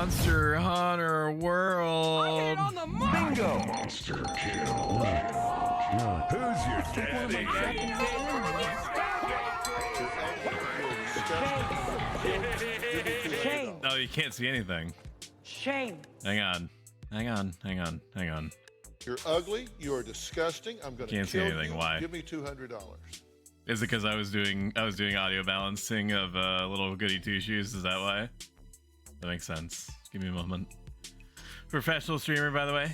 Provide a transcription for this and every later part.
Monster Hunter World. On the bingo. Monster kill. Who's your daddy? Shame. No, you can't see anything. Shame. Hang on. You're ugly. You are disgusting. I'm going to Can't see kill anything. you. Why? Give me $200. Is it because I was doing audio balancing of little goody two shoes? Is that why? That makes sense. Give me a moment. Professional streamer, by the way.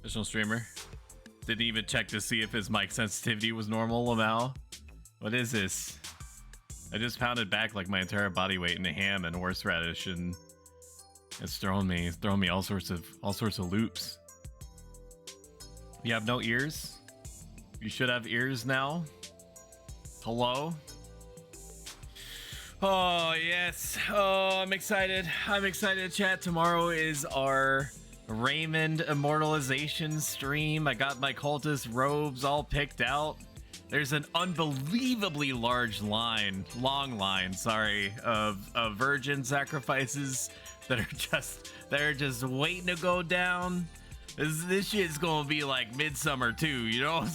Professional streamer. Didn't even check to see if his mic sensitivity was normal. Lamau. What is this? I just pounded back like my entire body weight in a ham and horseradish, and it's throwing me all sorts of loops. You have no ears? You should have ears now. Hello? Oh, yes. Oh, I'm excited. Chat. Tomorrow is our Raymond immortalization stream. I got my cultist robes all picked out. There's an unbelievably long line, of virgin sacrifices that are just waiting to go down. This shit's gonna be like Midsummer too, you know what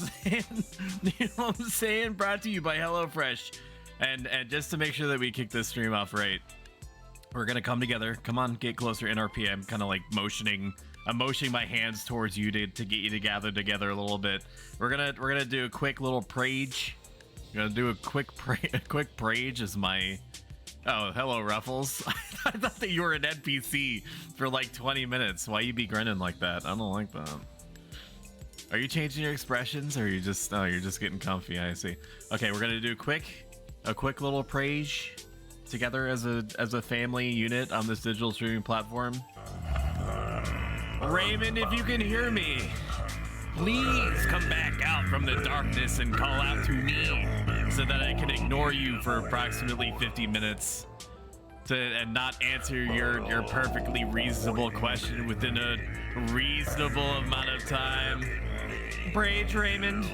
I'm saying? Brought to you by HelloFresh. And just to make sure that we kick this stream off right, we're gonna come together. Come on, get closer. NRP. I'm kind of like motioning my hands towards you to get you to gather together a little bit. We're gonna do a quick little prage. We're gonna do a quick prage as my. Oh, hello, Ruffles. I thought that you were an NPC for like 20 minutes. Why you be grinning like that? I don't like that. Are you changing your expressions, or are you just? Oh, you're just getting comfy. I see. Okay, we're gonna do a quick little prage together as a family unit on this digital streaming platform. Raymond, if you can hear me, please come back out from the darkness and call out to me so that I can ignore you for approximately 50 minutes and not answer your perfectly reasonable question within a reasonable amount of time. Brage, Raymond.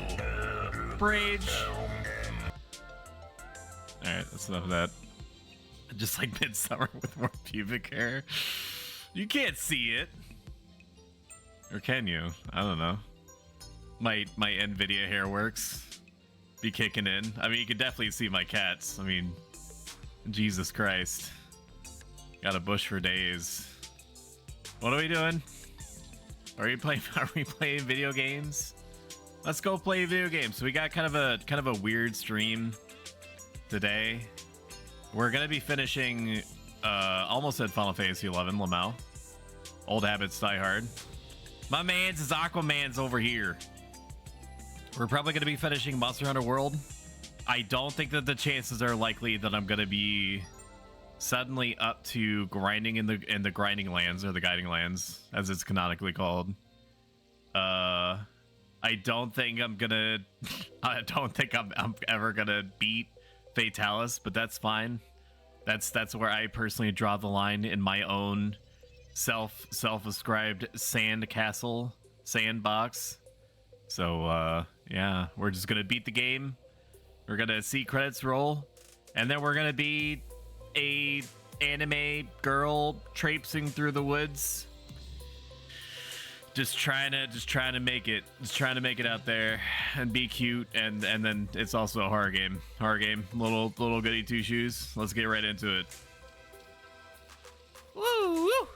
Brage. Alright, that's enough of that. Just like Midsummer with more pubic hair. You can't see it. Or can you? I don't know. My NVIDIA hair works. Be kicking in. I mean, you can definitely see my cats. I mean, Jesus Christ. Got a bush for days. What are we doing? Are we playing video games? Let's go play video games. So we got kind of a weird stream today. We're gonna be finishing almost at Final Fantasy 11, Lamau. Old habits die hard. My man's is Aquaman's over here. We're probably gonna be finishing Monster Hunter World. I don't think that the chances are likely that I'm gonna be suddenly up to grinding in the grinding lands, or the guiding lands, as it's canonically called. I don't think I'm ever gonna beat Fatalis, but that's fine. That's where I personally draw the line in my own self-ascribed sandbox. So yeah, we're just gonna beat the game. We're gonna see credits roll, and then we're gonna be a anime girl traipsing through the woods, just trying to make it out there and be cute, and then it's also a horror game, little goody two shoes. Let's get right into it. Woo woo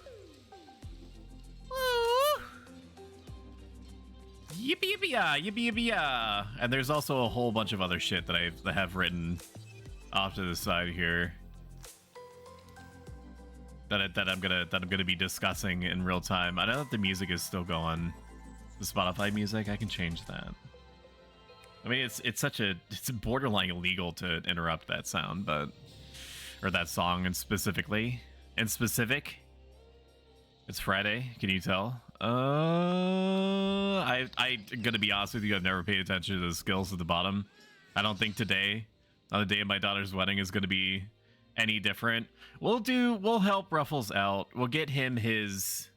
woo. Yippee yippee yeah. And there's also a whole bunch of other shit that I have written off to the side here that I'm gonna be discussing in real time. I know that the music is still going. The Spotify music, I can change that. I mean, it's borderline illegal to interrupt that sound, but or that song in specific. It's Friday. Can you tell? I'm gonna be honest with you. I've never paid attention to the skills at the bottom. I don't think today, on the day of my daughter's wedding, is gonna be any different. We'll help Ruffles out. We'll get him his.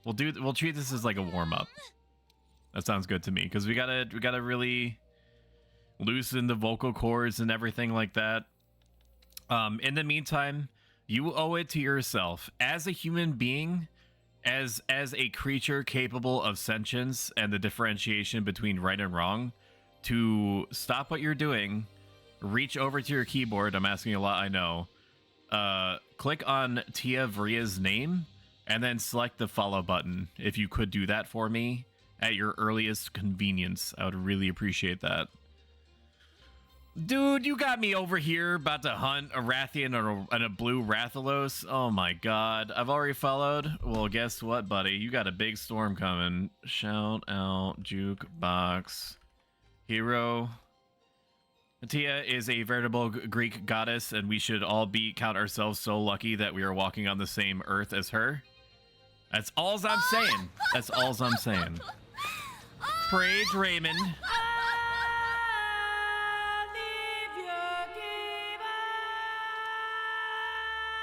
We'll treat this as like a warm up. That sounds good to me, because we gotta really loosen the vocal cords and everything like that. In the meantime, You owe it to yourself as a human being, as a creature capable of sentience and the differentiation between right and wrong, to stop what you're doing, reach over to your keyboard. I'm asking a lot, I know. Click on Tia Vria's name and then select the follow button. If you could do that for me at your earliest convenience, I would really appreciate that. Dude, you got me over here about to hunt a Rathian and a blue Rathalos. Oh my god. I've already followed. Well, guess what, buddy? You got a big storm coming. Shout out Jukebox Hero. Tia is a veritable Greek goddess, and we should all count ourselves so lucky that we are walking on the same earth as her. That's all I'm saying. That's all I'm saying. Praise Raymond.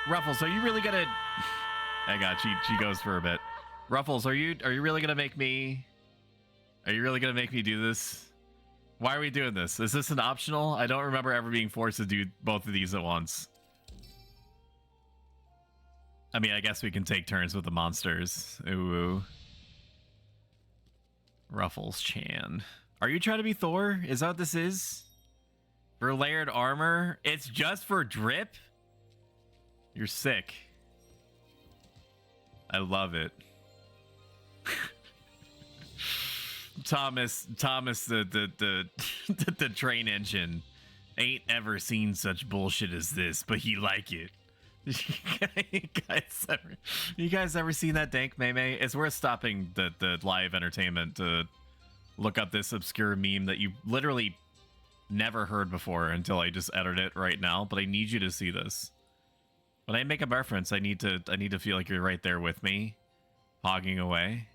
Ruffles, are you really gonna... Hang on, she goes for a bit. Ruffles, are you really gonna make me... Are you really gonna make me do this? Why are we doing this? Is this an optional? I don't remember ever being forced to do both of these at once. I mean, I guess we can take turns with the monsters. Ooh. Ruffles Chan. Are you trying to be Thor? Is that what this is? For layered armor? It's just for drip? You're sick. I love it. Thomas, the train engine ain't ever seen such bullshit as this, but he like it. You guys ever seen that dank meme? It's worth stopping the live entertainment to look up this obscure meme that you literally never heard before until I just edited it right now. But I need you to see this. When I make a reference, I need to feel like you're right there with me, hogging away.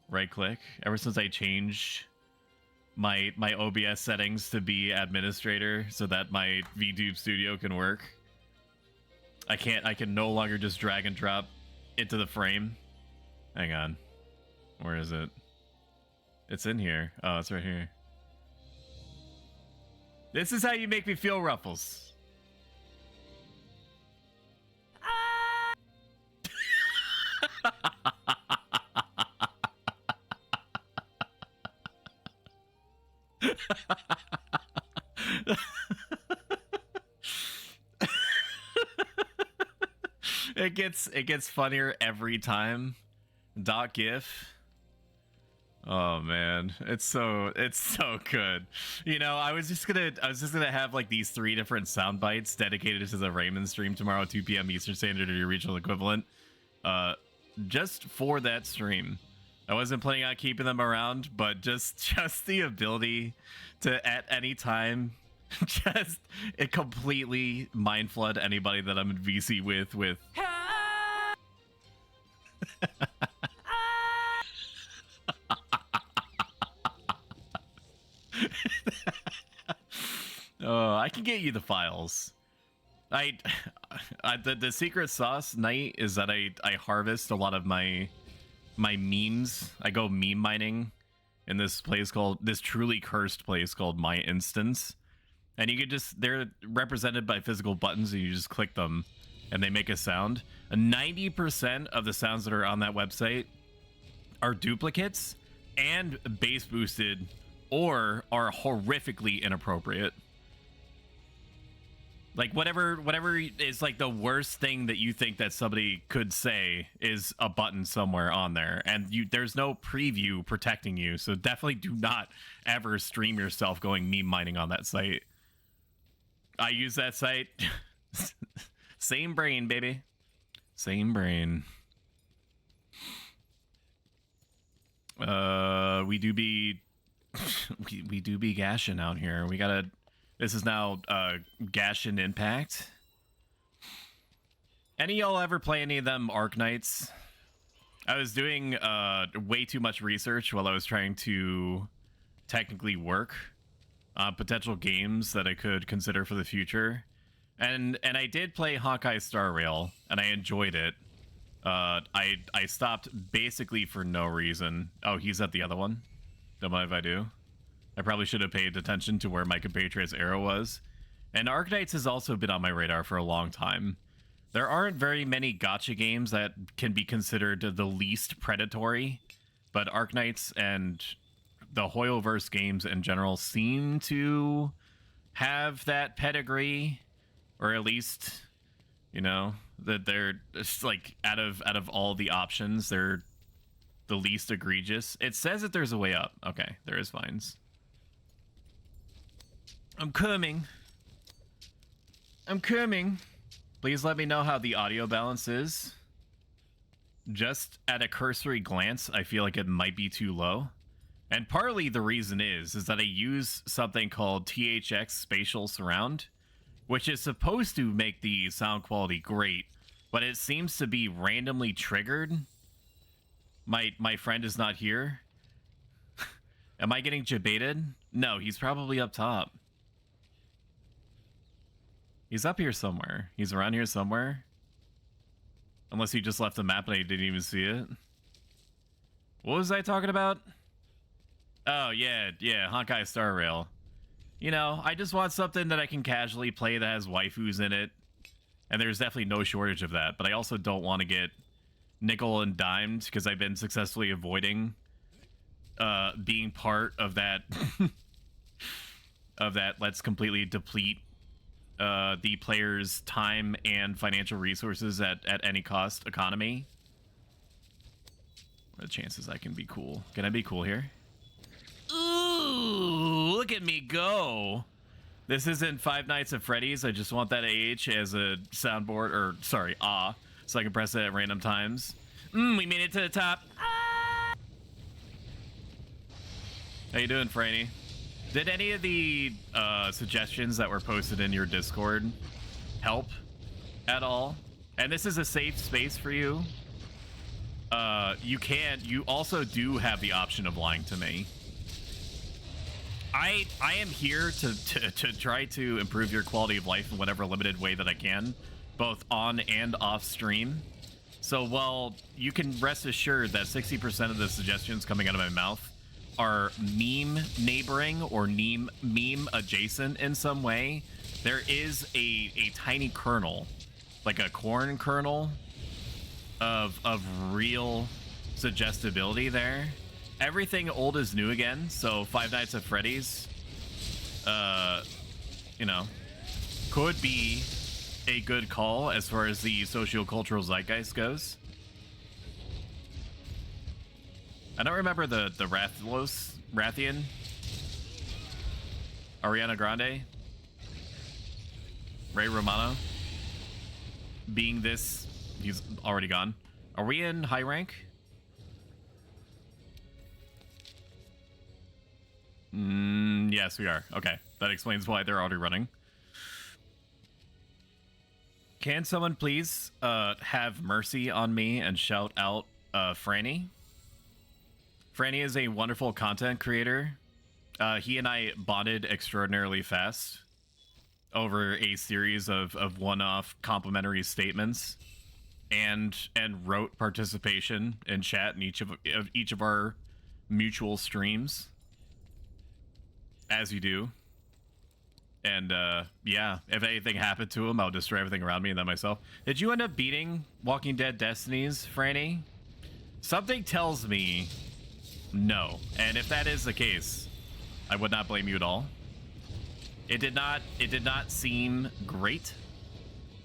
Right click. Ever since I changed my OBS settings to be administrator so that my VTube studio can work, I can no longer just drag and drop into the frame. Hang on. Where is it? It's in here. Oh, it's right here. This is how you make me feel, Ruffles. It gets funnier every time. .gif. Oh man, it's so good. You know, I was just gonna have like these 3 different sound bites dedicated to the Raymond stream tomorrow, 2 p.m. Eastern Standard or your regional equivalent. Just for that stream. I wasn't planning on keeping them around, but just the ability to at any time just it completely mind flood anybody that I'm in VC with oh, I can get you the files. The secret sauce night is that I harvest a lot of my memes. I go meme mining in this truly cursed place called My Instance, and you could they're represented by physical buttons, and you just click them and they make a sound. 90% of the sounds that are on that website are duplicates and bass boosted or are horrifically inappropriate. Like whatever is like the worst thing that you think that somebody could say is a button somewhere on there, and there's no preview protecting you. So definitely do not ever stream yourself going meme mining on that site. I use that site. Same brain, baby. Same brain. We do be gashing out here. We gotta. This is now Gashin Impact. Any y'all ever play any of them Arc Knights? I was doing way too much research while I was trying to technically work on potential games that I could consider for the future. And I did play Hawkeye Star Rail, and I enjoyed it. I stopped basically for no reason. Oh, he's at the other one? Don't mind if I do. I probably should have paid attention to where my compatriot's arrow was. And Arc Knights has also been on my radar for a long time. There aren't very many gacha games that can be considered the least predatory, but Arknights and the Hoyoverse games in general seem to have that pedigree, or at least, you know, that they're just like out of all the options, they're the least egregious. It says that there's a way up. Okay, there is fines. I'm coming. I'm coming. Please let me know how the audio balance is. Just at a cursory glance, I feel like it might be too low. And partly the reason is that I use something called THX Spatial Surround, which is supposed to make the sound quality great, but it seems to be randomly triggered. My friend is not here. Am I getting jebaited? No, he's probably up top. He's up here somewhere. He's around here somewhere. Unless he just left the map and I didn't even see it. What was I talking about? Oh, yeah, Honkai Star Rail. You know, I just want something that I can casually play that has waifus in it. And there's definitely no shortage of that. But I also don't want to get nickel and dimed because I've been successfully avoiding being part of that let's completely deplete the player's time and financial resources at any cost economy. What are the chances I can be cool? Can I be cool here? Ooh, look at me go. This isn't Five Nights at Freddy's. I just want that AH as a soundboard, or sorry, so I can press it at random times. We made it to the top. How you doing, Franny? Did any of the suggestions that were posted in your Discord help at all? And this is a safe space for you. You also do have the option of lying to me. I am here to try to improve your quality of life in whatever limited way that I can, both on and off stream. So while you can rest assured that 60% of the suggestions coming out of my mouth are meme neighboring or meme adjacent in some way, there is a tiny kernel, like a corn kernel of real suggestibility there. Everything old is new again, so Five Nights at Freddy's, you know, could be a good call as far as the socio-cultural zeitgeist goes. I don't remember the Rathian, Ariana Grande, Ray Romano being this. He's already gone. Are we in high rank? Yes, we are. Okay, that explains why they're already running. Can someone please have mercy on me and shout out Franny? Franny is a wonderful content creator. He and I bonded extraordinarily fast over a series of one-off complimentary statements and rote participation in chat in each of our mutual streams, as you do. And yeah, if anything happened to him, I'll destroy everything around me and then myself. Did you end up beating Walking Dead Destinies, Franny? Something tells me no. And if that is the case, I would not blame you at all. It did not seem great.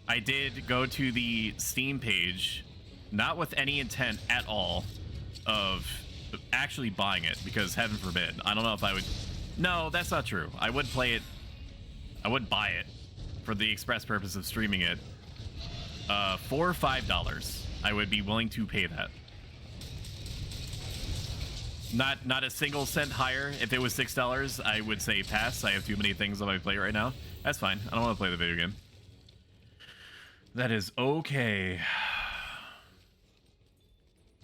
I did go to the Steam page, not with any intent at all of actually buying it, because heaven forbid, I don't know if I would. No, that's not true. I would play it. I would buy it for the express purpose of streaming it. $4 or $5. I would be willing to pay that. Not a single cent higher. If it was $6, I would say pass. I have too many things on my plate right now. That's fine. I don't want to play the video game. That is okay.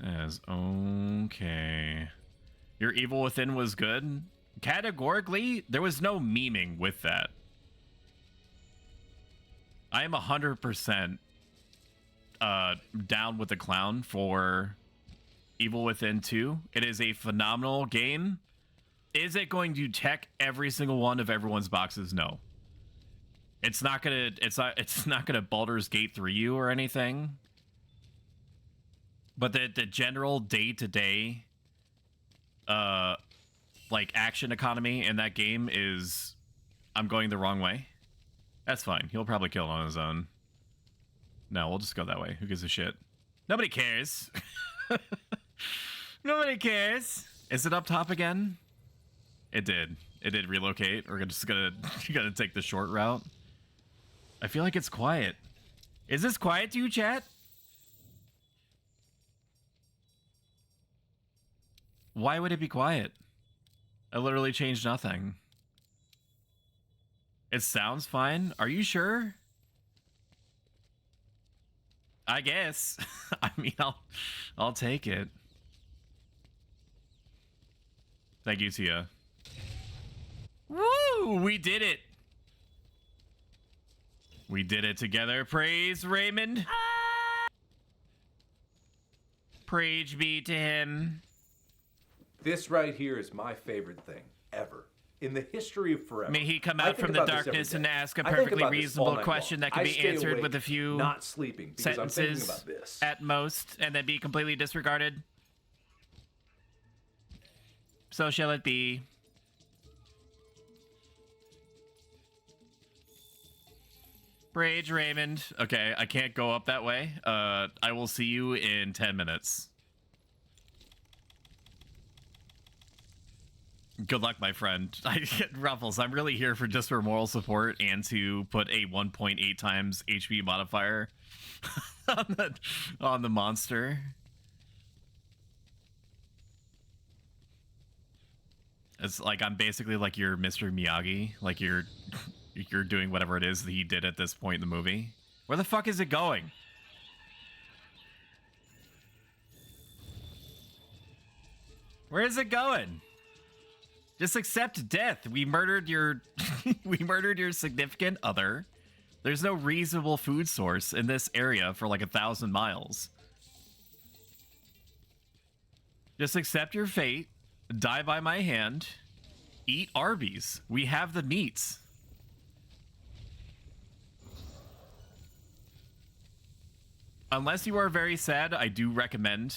That is okay. Your Evil Within was good. Categorically, there was no memeing with that. I am 100% down with the clown for Evil Within 2. It is a phenomenal game. Is it going to check every single one of everyone's boxes? No. It's not gonna Baldur's Gate 3 you or anything. But the general day-to-day like action economy in that game is I'm going the wrong way. That's fine. He'll probably kill it on his own. No, we'll just go that way. Who gives a shit? Nobody cares. Nobody cares. Is it up top again? It did. It did relocate. We're just gonna take the short route. I feel like it's quiet. Is this quiet to you, chat? Why would it be quiet? I literally changed nothing. It sounds fine. Are you sure? I guess. I mean, I'll take it. Thank you, Tia. Woo! We did it. We did it together. Praise Raymond. Praise be to him. This right here is my favorite thing ever. In the history of forever. May he come out from the darkness and ask a perfectly reasonable question that can be answered with a few not sleeping because I'm thinking about this. At most, and then be completely disregarded. So shall it be. Rage Raymond. Okay, I can't go up that way. I will see you in 10 minutes. Good luck, my friend. Ruffles, I'm really here for just for moral support and to put a 1.8 times HP modifier on the monster. It's like I'm basically like your Mr. Miyagi, like you're doing whatever it is that he did at this point in the movie. Where the fuck is it going? Where is it going? Just accept death. We murdered your we murdered your significant other. There's no reasonable food source in this area for like 1,000 miles. Just accept your fate. Die by my hand. Eat Arby's. We have the meats. Unless you are very sad, I do recommend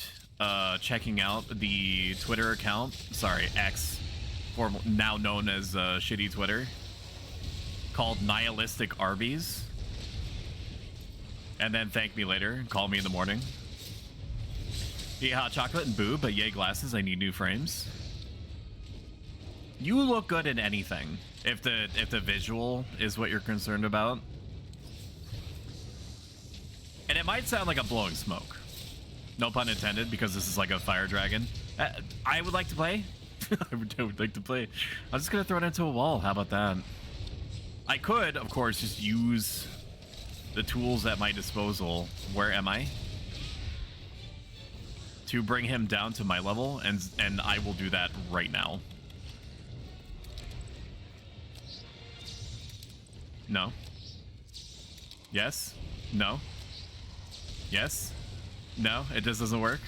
checking out the Twitter account. Sorry, X. Now known as shitty Twitter, called Nihilistic Arby's, and then thank me later. Call me in the morning. Yeah, hot chocolate and boo, but yay glasses. I need new frames. You look good in anything if the visual is what you're concerned about, and it might sound like I'm blowing smoke. No pun intended, because this is like a fire dragon. I would like to play. I would like to play. I'm just gonna throw it into a wall. How about that? I could, of course, just use the tools at my disposal. Where am I? To bring him down to my level, and I will do that right now. No. Yes. No. Yes. No. It just doesn't work.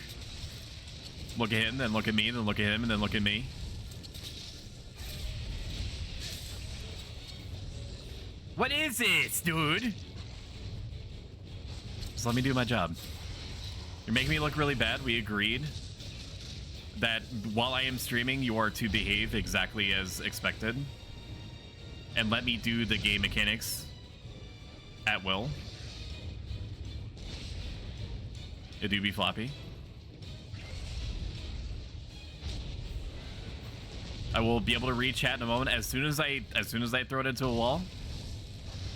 Look at him, then look at me, then look at him, and then look at me. What is this, dude? Just let me do my job. You're making me look really bad. We agreed that while I am streaming, you are to behave exactly as expected. And let me do the game mechanics at will. It do be floppy. I will be able to read chat in a moment as soon as I throw it into a wall,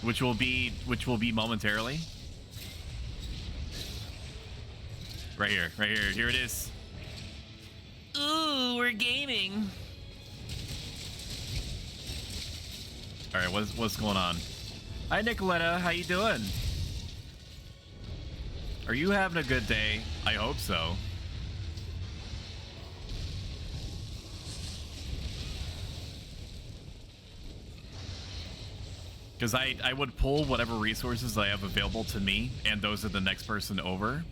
which will be momentarily. Right here, right here. Here it is. Ooh, we're gaming. All right, what's going on? Hi, Nicoletta. How you doing? Are you having a good day? I hope so. Because I would pull whatever resources I have available to me and those of the next person over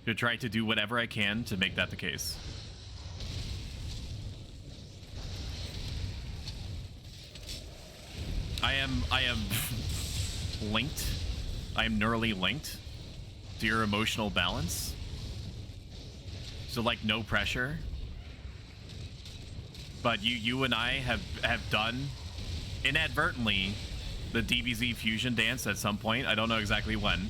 to try to do whatever I can to make that the case. I am linked. I am neurally linked to your emotional balance. So like no pressure. But you and I have done inadvertently the DBZ fusion dance at some point. I don't know exactly when.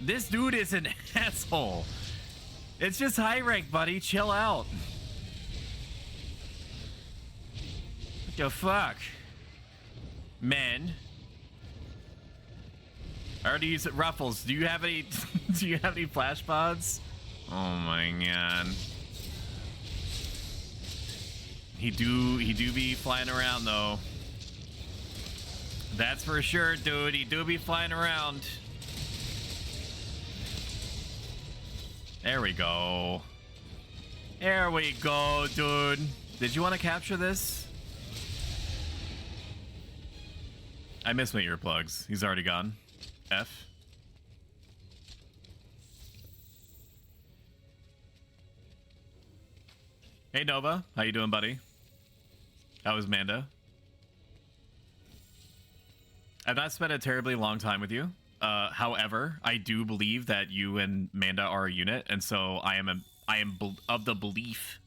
This dude is an asshole. It's just high rank, buddy. Chill out. What the fuck? Men. I already used it. Ruffles, do you have any do you have any flash pods? Oh my god. He do be flying around though. That's for sure, dude. He do be flying around. There we go. There we go, dude. Did you want to capture this? I miss my earplugs. He's already gone. F. Hey Nova, how you doing, buddy? How was Manda? I've not spent a terribly long time with you. However, I do believe that you and Manda are a unit, and so I am of the belief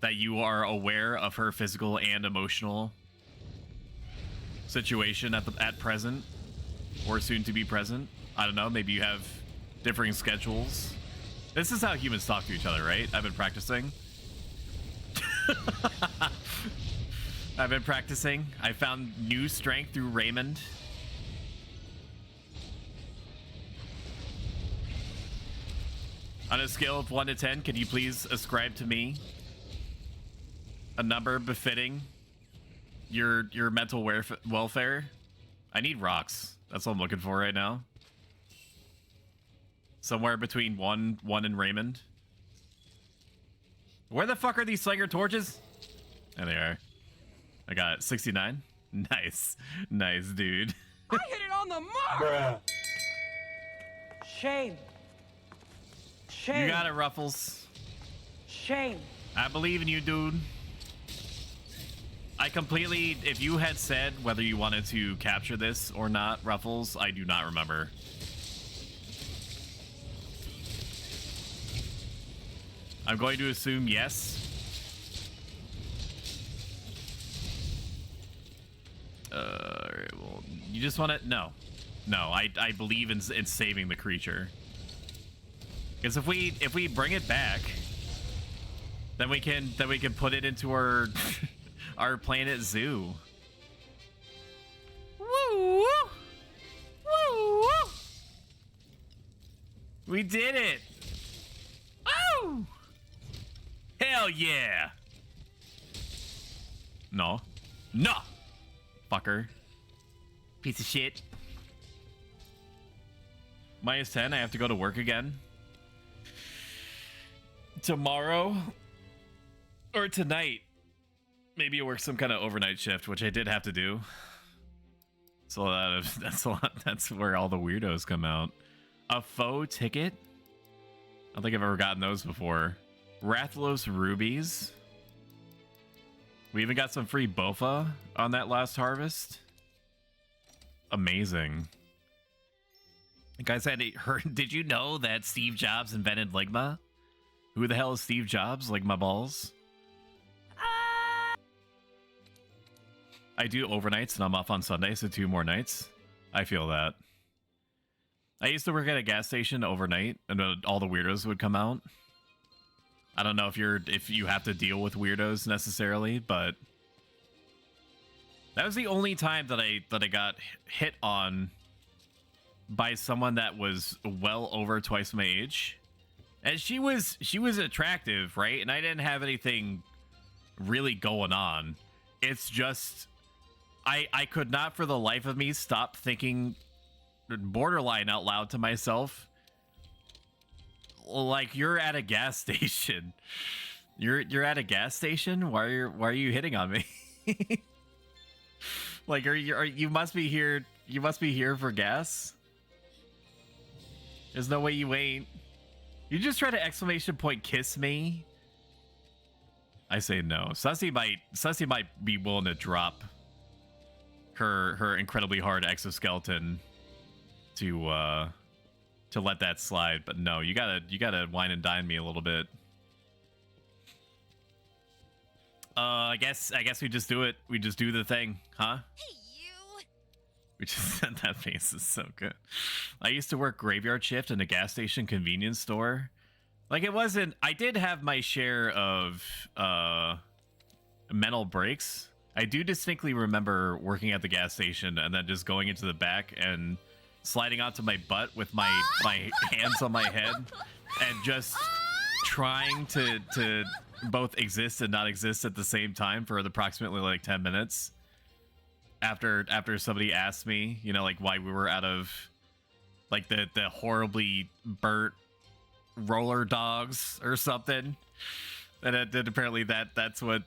that you are aware of her physical and emotional situation at present, or soon to be present. I don't know. Maybe you have differing schedules. This is how humans talk to each other, right? I've been practicing. I've been practicing. I found new strength through Raymond. On a scale of 1 to 10, could you please ascribe to me a number befitting your mental welfare? I need rocks. That's what I'm looking for right now. Somewhere between one and Raymond. Where the fuck are these Slinger torches? There they are. I got 69. Nice. Nice, dude. I hit it on the mark! Bruh. Shame. Shame. You got it, Ruffles. Shame. I believe in you, dude. I completely... If you had said whether you wanted to capture this or not, Ruffles, I do not remember. I'm going to assume yes. Well, you just want to... No. No, I believe in saving the creature. Because if we bring it back, then we can put it into our our planet zoo. Woo! Woo! Woo! We did it! Oh! Hell yeah! No. No! Fucker. Piece of shit. -10, I have to go to work again. Tomorrow or tonight. Maybe you work some kind of overnight shift, which I did have to do. So that's a lot. That's where all the weirdos come out. A faux ticket? I don't think I've ever gotten those before. Rathlos rubies. We even got some free Bofa on that last harvest. Amazing. Guys, did you know that Steve Jobs invented Ligma? Who the hell is Steve Jobs? Ligma balls? I do overnights and I'm off on Sunday, so 2 more nights. I feel that. I used to work at a gas station overnight, and all the weirdos would come out. I don't know if you have to deal with weirdos necessarily, but that was the only time that I got hit on by someone that was well over twice my age. And she was attractive, right? And I didn't have anything really going on. It's just I could not for the life of me stop thinking borderline out loud to myself, like, you're at a gas station. You're at a gas station? Why are you hitting on me? Like, you must be here for gas? There's no way you ain't. You just try to exclamation point kiss me? I say no. Sussy might be willing to drop her incredibly hard exoskeleton to let that slide, but no, you gotta wine and dine me a little bit. I guess we just do it. We just do the thing, huh? Hey, you. We just that face is so good. I used to work graveyard shift in a gas station convenience store. Like, it wasn't. I did have my share of mental breaks. I do distinctly remember working at the gas station and then just going into the back and sliding onto my butt with my hands on my head and just trying to both exist and not exist at the same time for approximately like 10 minutes after somebody asked me, you know, like why we were out of like the horribly burnt roller dogs or something. And apparently that's what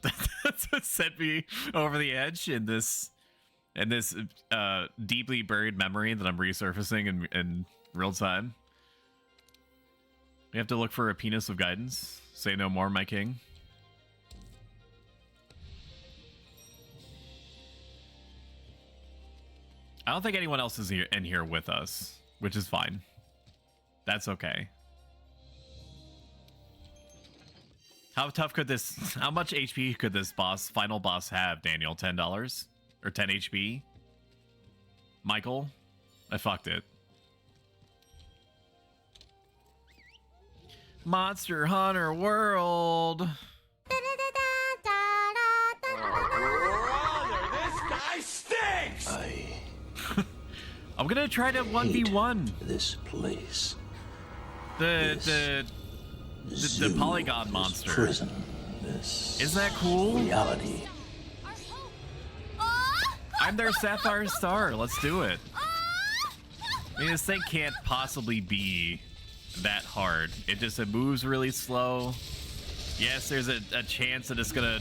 sent me over the edge in this deeply buried memory that I'm resurfacing in real time. We have to look for a penis of guidance. Say no more, my king. I don't think anyone else is in here with us, which is fine. That's okay. How tough could this... How much HP could this final boss have, Daniel? $10? Or 10 HP? Michael? I fucked it. Monster Hunter World. Brother, this guy stinks! I'm gonna try to 1v1 this place. The polygon monster. Prison. This is that cool? Reality. I'm their Sapphire Star. Let's do it. I mean, this thing can't possibly be that hard. It moves really slow. Yes, there's a chance that it's gonna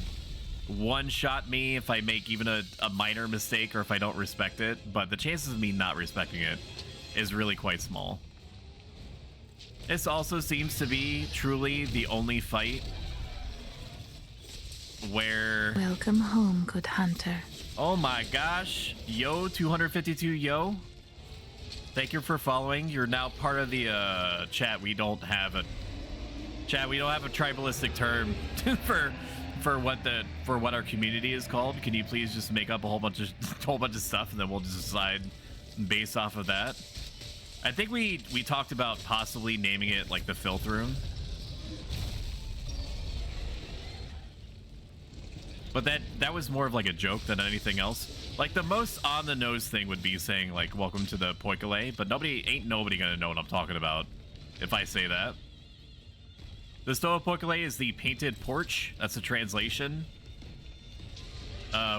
one-shot me if I make even a minor mistake or if I don't respect it, but the chances of me not respecting it is really quite small. This also seems to be truly the only fight where... Welcome home, good hunter. Oh my gosh. Yo, 252 yo. Thank you for following. You're now part of the chat. We don't have a tribalistic term for what our community is called. Can you please just make up a whole bunch of stuff and then we'll just decide based off of that? I think we talked about possibly naming it like the filth room. But that was more of like a joke than anything else. Like the most on the nose thing would be saying like welcome to the Poikile, but ain't nobody gonna know what I'm talking about if I say that. The Stoa Poikile is the painted porch. That's a translation.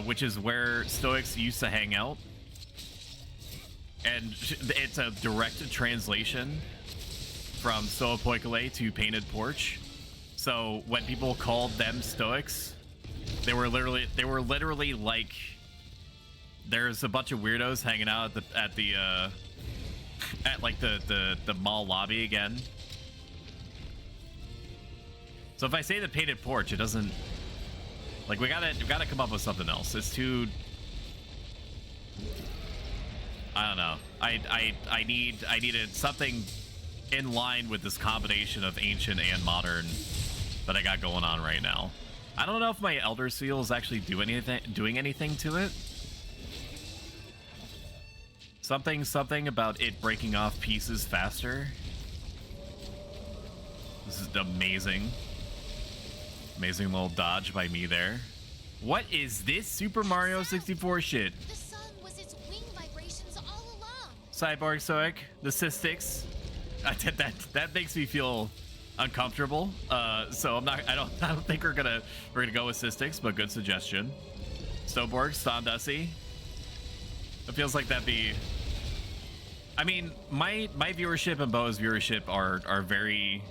Which is where Stoics used to hang out. And it's a direct translation from Stoa Poikile to painted porch. So when people called them Stoics, they were literally like, there's a bunch of weirdos hanging out at the mall lobby again. So if I say the painted porch, it doesn't, like, we gotta come up with something else. It's too, I don't know. I needed something in line with this combination of ancient and modern that I got going on right now. I don't know if my Elder Seal is actually doing anything to it. Something about it breaking off pieces faster. This is amazing. Amazing little dodge by me there. What is this Super Mario 64 shit? The sun was its wing vibrations all along. Cyborg Stoic, the cystics. That makes me feel uncomfortable. So I don't think we're gonna go with cystics, but good suggestion. Snowborg, Stondusy. It feels like that'd be. I mean, my viewership and Boa's viewership are very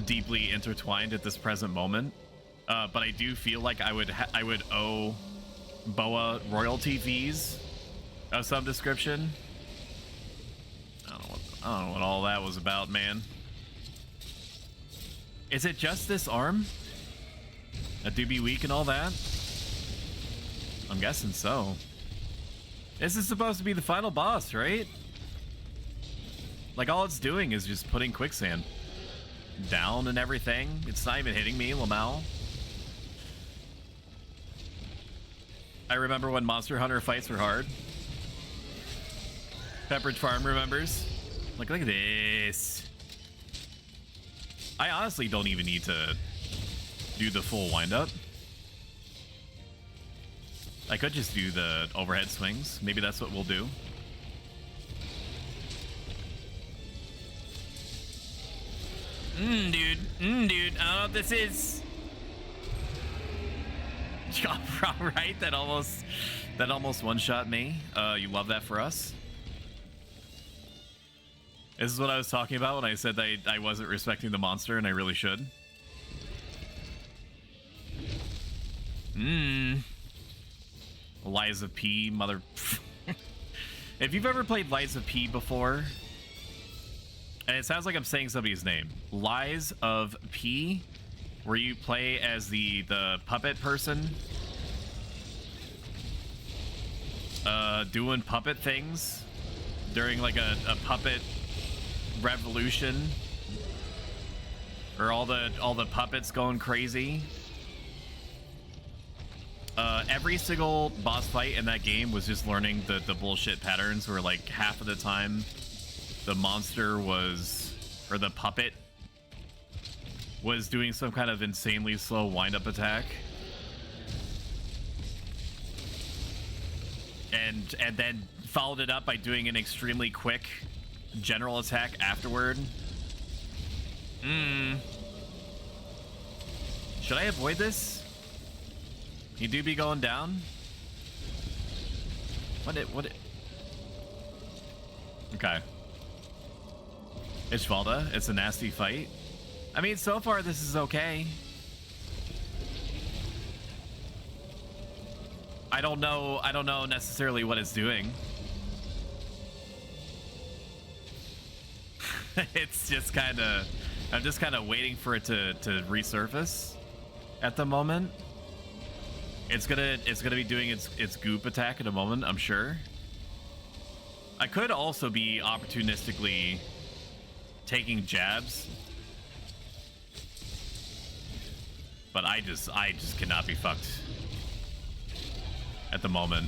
deeply intertwined at this present moment. But I do feel like I would owe Boa royalty fees of some description. I don't know what all that was about, man. Is it just this arm? A doobie weak and all that? I'm guessing so. This is supposed to be the final boss, right? Like, all it's doing is just putting quicksand down and everything. It's not even hitting me, Lamau. I remember when Monster Hunter fights were hard. Pepperidge Farm remembers. Like, look at this. I honestly don't even need to do the full wind-up. I could just do the overhead swings. Maybe that's what we'll do. Dude. Dude. I don't know what this is. Right? That almost one-shot me. You love that for us? This is what I was talking about when I said that I wasn't respecting the monster, and I really should. Liza P, mother... If you've ever played Liza P before, and it sounds like I'm saying somebody's name, Lies of P, where you play as the puppet person, doing puppet things during like a puppet revolution, or all the puppets going crazy. Every single boss fight in that game was just learning the bullshit patterns, where like half of the time the monster was, or the puppet was doing some kind of insanely slow wind-up attack, and then followed it up by doing an extremely quick general attack afterward. Should I avoid this? You do be going down? What it? Okay. It's Valda. It's a nasty fight. I mean, so far this is okay. I don't know necessarily what it's doing. It's just kind of, I'm just kind of waiting for it to resurface at the moment. It's gonna be doing its goop attack in a moment, I'm sure. I could also be opportunistically taking jabs, but I just cannot be fucked at the moment.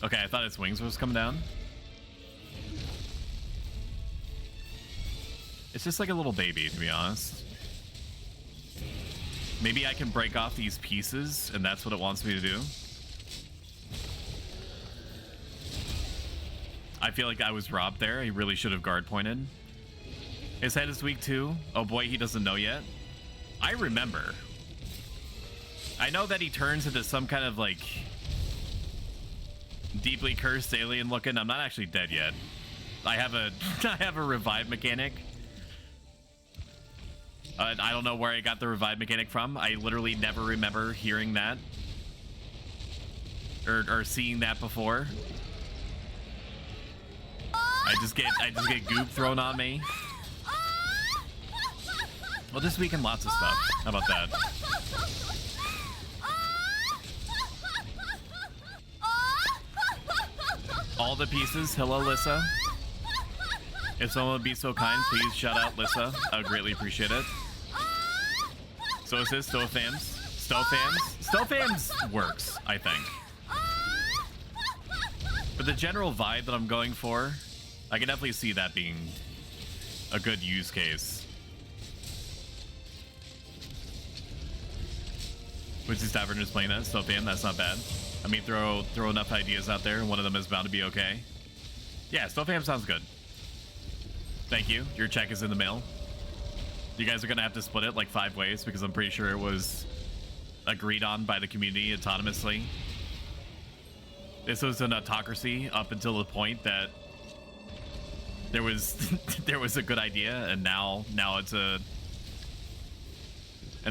Okay, I thought its wings was coming down. It's just like a little baby, to be honest. Maybe I can break off these pieces, and that's what it wants me to do. I feel like I was robbed there. He really should have guard pointed. His head is weak too. Oh boy, he doesn't know yet. I remember. I know that he turns into some kind of like deeply cursed alien looking. I'm not actually dead yet. I have a revive mechanic. I don't know where I got the revive mechanic from. I literally never remember hearing that or seeing that before. I just get goop thrown on me. Well, this weekend lots of stuff. How about that? All the pieces. Hello, Lissa. If someone would be so kind, please shout out Lissa. I would greatly appreciate it. So is this Stofams? Stofams works, I think. But the general vibe that I'm going for, I can definitely see that being a good use case. Which is Tavern is playing that, Stofam, that's not bad. I mean, throw enough ideas out there, and one of them is bound to be okay. Yeah, Stofam sounds good. Thank you. Your check is in the mail. You guys are gonna have to split it like 5 ways, because I'm pretty sure it was agreed on by the community autonomously. This was an autocracy up until the point that there was there was a good idea, and now it's an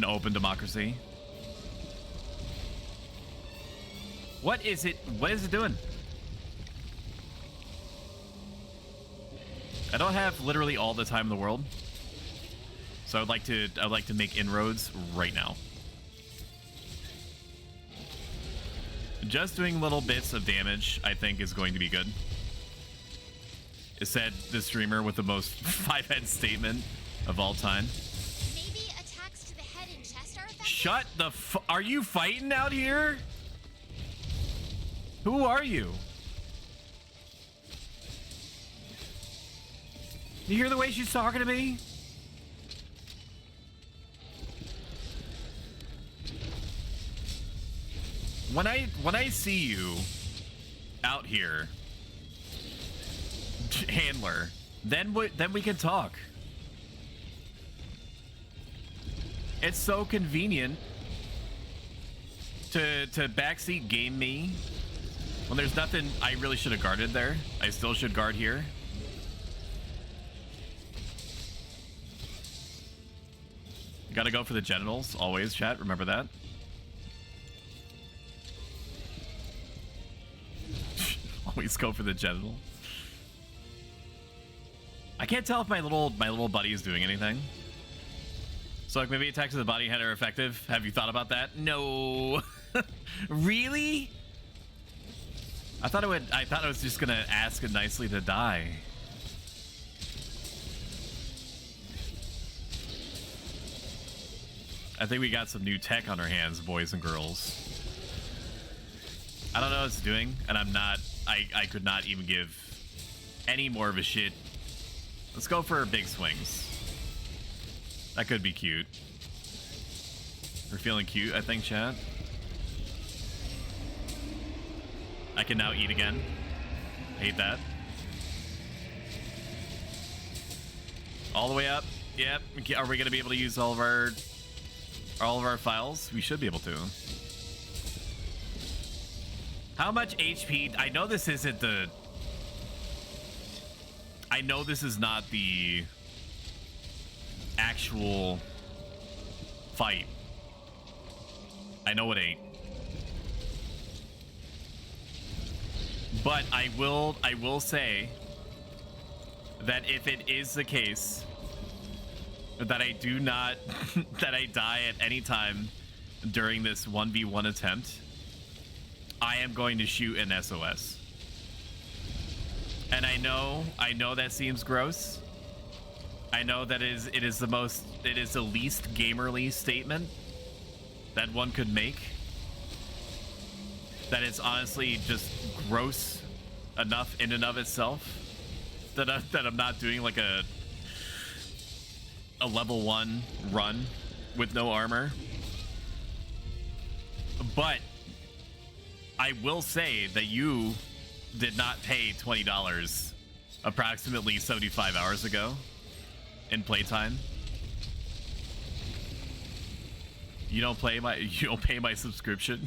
open democracy. What is it doing? I don't have literally all the time in the world, so I'd like to make inroads right now. Just doing little bits of damage, I think, is going to be good. It said the streamer with the most 5-head statement of all time. Maybe attacks to the head and chest are effective? Shut the are you fighting out here? Who are you? You hear the way she's talking to me? When I see you out here, handler, then we can talk. It's so convenient to backseat game me when there's nothing I really should have guarded there. I still should guard here. Gotta go for the genitals always, chat. Remember that. Always go for the genital. I can't tell if my little buddy is doing anything. So like maybe attacks to the body head are effective. Have you thought about that? No. Really? I thought I was just gonna ask it nicely to die. I think we got some new tech on our hands, boys and girls. I don't know what it's doing, and I could not even give any more of a shit. Let's go for big swings. That could be cute. We're feeling cute, I think, chat. I can now eat again. Hate that. All the way up. Yep. Are we gonna be able to use all of our files? We should be able to. How much HP? I know this isn't the... I know this is not the actual fight. I know it ain't. But I will say that if it is the case that I do not that I die at any time during this 1v1 attempt, I am going to shoot an SOS. And I know that seems gross. I know that it is the least gamerly statement that one could make. That it's honestly just gross enough in and of itself that I'm not doing like a level 1 run with no armor. But I will say that you did not pay $20 approximately 75 hours ago in playtime. You don't pay my subscription.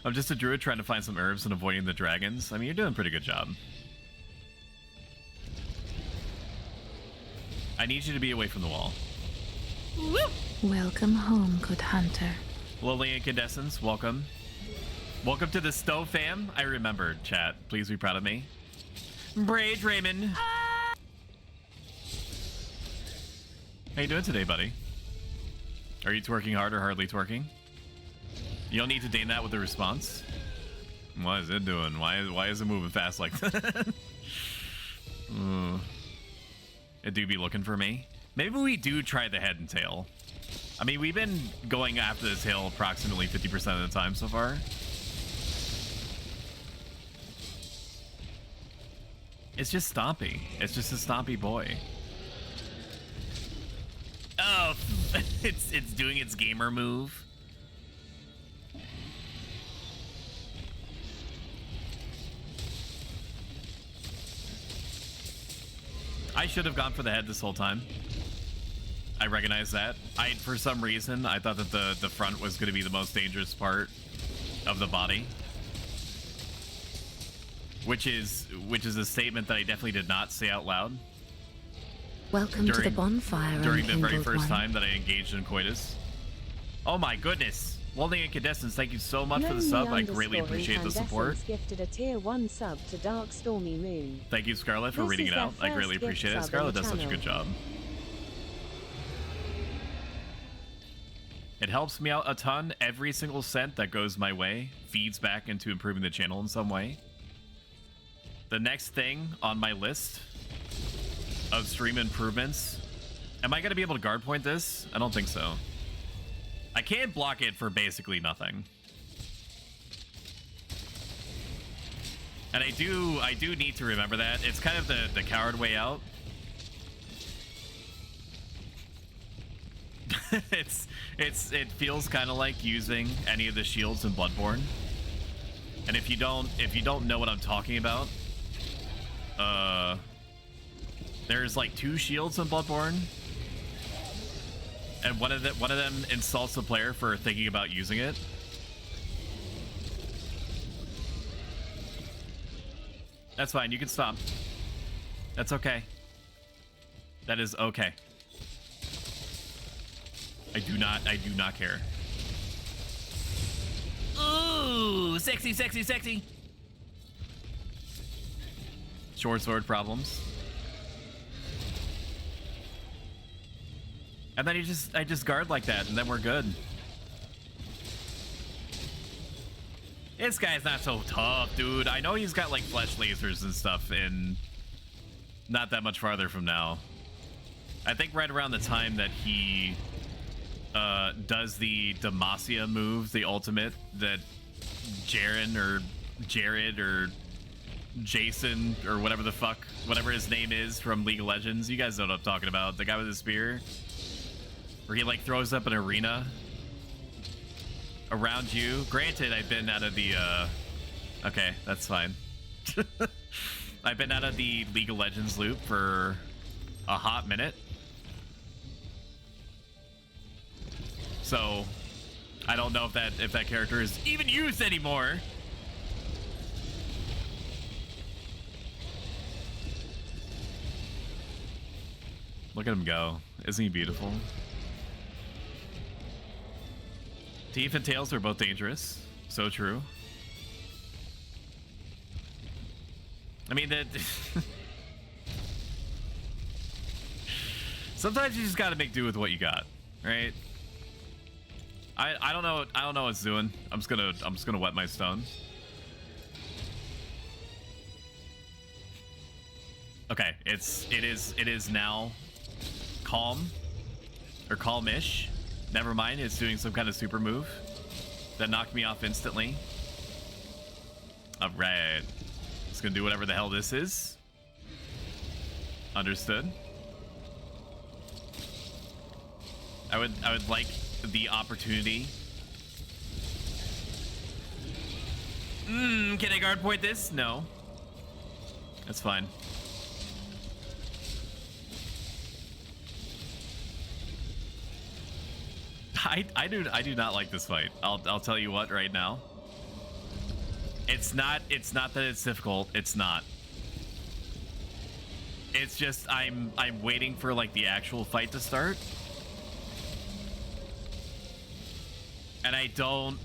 I'm just a druid trying to find some herbs and avoiding the dragons. I mean, you're doing a pretty good job. I need you to be away from the wall. Welcome home, good hunter. Lily Incandescence, welcome. Welcome to the Stowe fam. I remembered, chat. Please be proud of me. Braid Raymond. How you doing today, buddy? Are you twerking hard or hardly twerking? You don't need to date that with a response. What is it doing? Why is it moving fast like that? It do be looking for me. Maybe we do try the head and tail. I mean, we've been going after the tail approximately 50% of the time so far. It's just Stompy. It's just a Stompy boy. Oh, it's doing its gamer move. I should have gone for the head this whole time. I recognize that. For some reason, I thought that the front was going to be the most dangerous part of the body. Which is a statement that I definitely did not say out loud. Welcome to the bonfire. During the very first time that I engaged in coitus. Oh my goodness. Welding Incandescence, thank you so much for the sub. I greatly appreciate the support. Gifted a tier 1 sub to Dark Stormy Moon. Thank you, Scarlett, for This reading is it their out. I greatly first appreciate it. gift sub Scarlett on does the such a good channel. job. It helps me out a ton. Every single cent that goes my way feeds back into improving the channel in some way. The next thing on my list of stream improvements. Am I going to be able to guard point this? I don't think so. I can't block it for basically nothing. And I do need to remember that. It's kind of the coward way out. It feels kind of like using any of the shields in Bloodborne. And if you don't know what I'm talking about, there's like 2 shields in Bloodborne, and one of them insults the player for thinking about using it. That's fine. You can stop. That's okay. That is okay. I do not care. Ooh, sexy, sexy, sexy. Short sword problems. And then I just guard like that, and then we're good. This guy's not so tough, dude. I know he's got like flesh lasers and stuff, and not that much farther from now. I think right around the time that he does the Demacia move, the ultimate that Jaren or Jared or Jason or whatever the fuck, whatever his name is from League of Legends. You guys know what I'm talking about. The guy with the spear. Where he like throws up an arena around you. Granted, I've been out of the okay, that's fine. I've been out of the League of Legends loop for a hot minute. So I don't know if that character is even used anymore. Look at him go. Isn't he beautiful? Teeth and tails are both dangerous. So true. I mean, that sometimes you just gotta make do with what you got, right? I don't know what it's doing. I'm just gonna wet my stone. Okay, it is now calm or calmish. Never mind, it's doing some kind of super move that knocked me off instantly. All right, it's gonna do whatever the hell this is. Understood. I would like the opportunity. Can I guard point this? No. That's fine. I do not like this fight. I'll tell you what right now. It's not that it's difficult. It's not. It's just I'm waiting for like the actual fight to start. And I don't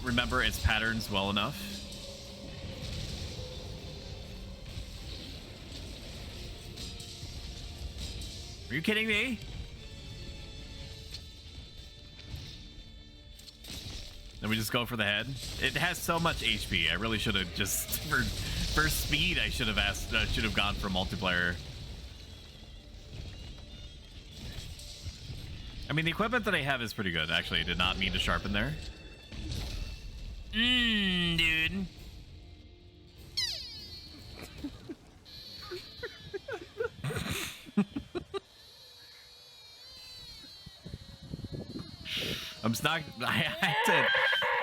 remember its patterns well enough. Are you kidding me? Then we just go for the head. It has so much HP. I really should have just for speed. I should have gone for multiplayer. I mean, the equipment that I have is pretty good. Actually, I did not mean to sharpen there. Dude. I'm stuck. I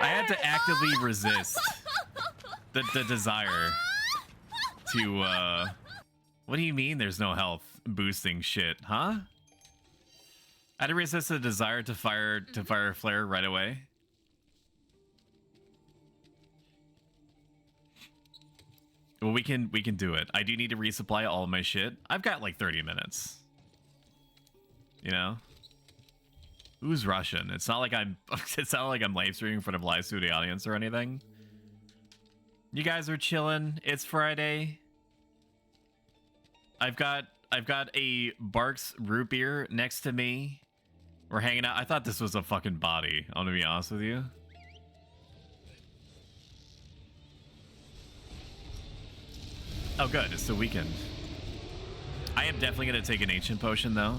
had to actively resist the desire to what do you mean there's no health boosting shit, huh? I had to resist the desire to fire a flare right away. Well, we can do it. I do need to resupply all of my shit. I've got like 30 minutes. You know? Who's Russian? It's not like I'm it's not like I'm live streaming in front of a live studio audience or anything. You guys are chilling. It's Friday. I've got a Barks root beer next to me. We're hanging out. I thought this was a fucking body. I'm gonna be honest with you. Oh, good. It's the weekend. I am definitely gonna take an ancient potion though.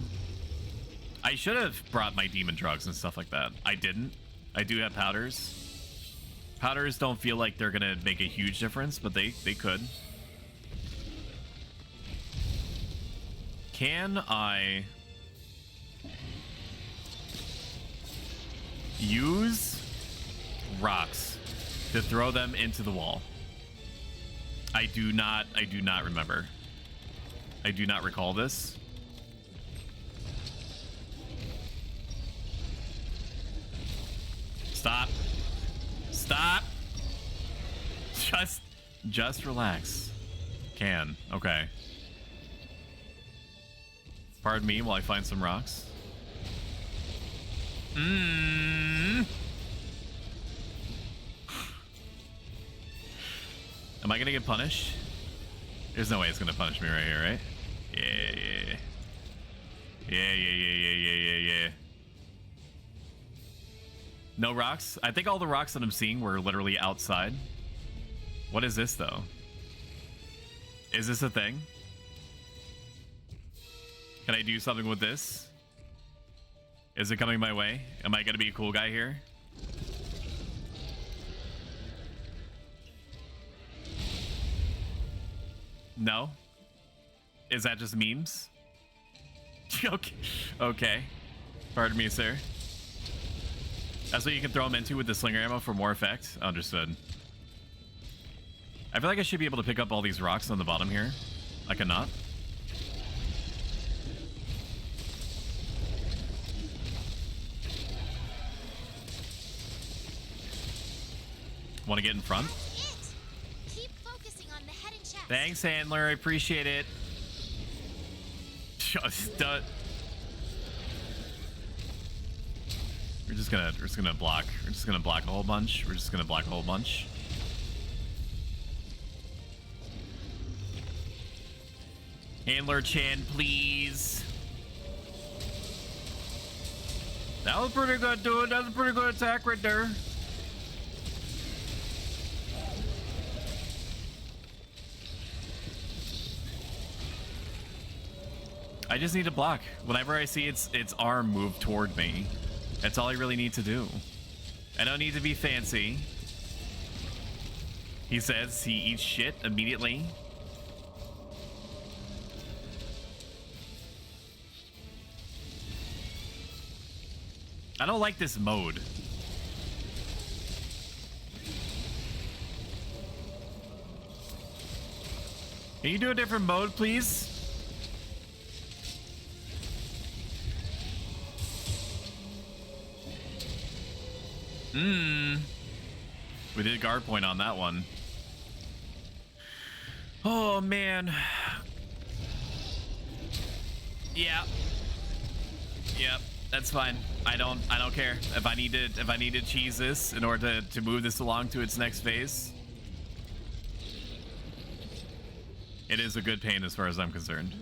I should have brought my demon drugs and stuff like that. I didn't. I do have powders. Powders don't feel like they're gonna make a huge difference, but they could. Can I use rocks to throw them into the wall? I do not remember. I do not recall this. Stop. Stop. Just relax. Can. Okay. Pardon me while I find some rocks. Am I gonna get punished? There's no way it's gonna punish me right here, right? Yeah. No rocks? I think all the rocks that I'm seeing were literally outside. What is this, though? Is this a thing? Can I do something with this? Is it coming my way? Am I gonna be a cool guy here? No? Is that just memes? Okay. Okay. Pardon me, sir. That's what you can throw them into with the slinger ammo for more effect? Understood. I feel like I should be able to pick up all these rocks on the bottom here. I cannot. Want to get in front? That's it. Keep focusing on the head and chest. Thanks, Handler. I appreciate it. We're just gonna block. We're just gonna block a whole bunch. We're just gonna block a whole bunch. Handler Chan, please. That was pretty good, dude. That was a pretty good attack right there. I just need to block. Whenever I see its arm move toward me, that's all I really need to do. I don't need to be fancy. He says he eats shit immediately. I don't like this mode. Can you do a different mode, please? We did guard point on that one. Oh man. Yeah. Yep, that's fine. I don't care. If I need to cheese this in order to move this along to its next phase. It is a good pain as far as I'm concerned.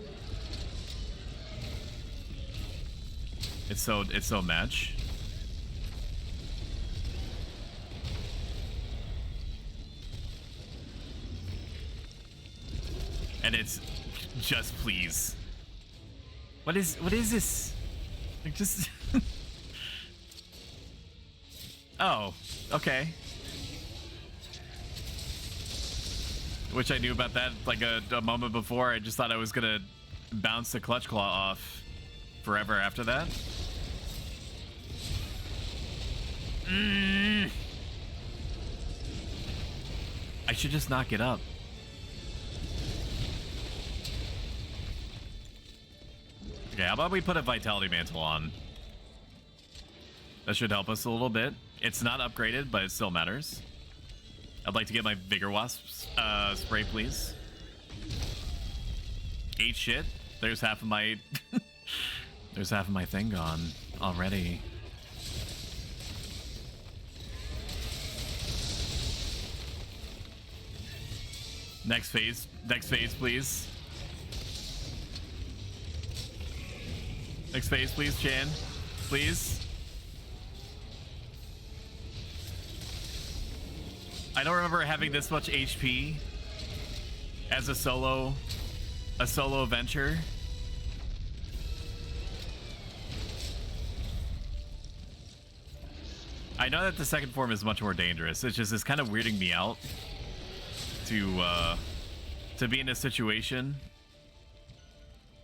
It's so match. And it's just please. What is this? Like just oh, okay. Which I knew about that like a moment before. I just thought I was gonna bounce the clutch claw off forever after that. I should just not get up. Okay, how about we put a Vitality Mantle on? That should help us a little bit. It's not upgraded, but it still matters. I'd like to get my Vigor Wasp spray, please. 8 shit. There's half of my... There's half of my thing gone already. Next phase, please. Next phase, please, Chan. Please. I don't remember having this much HP as a solo adventure. I know that the second form is much more dangerous. It's kind of weirding me out to be in a situation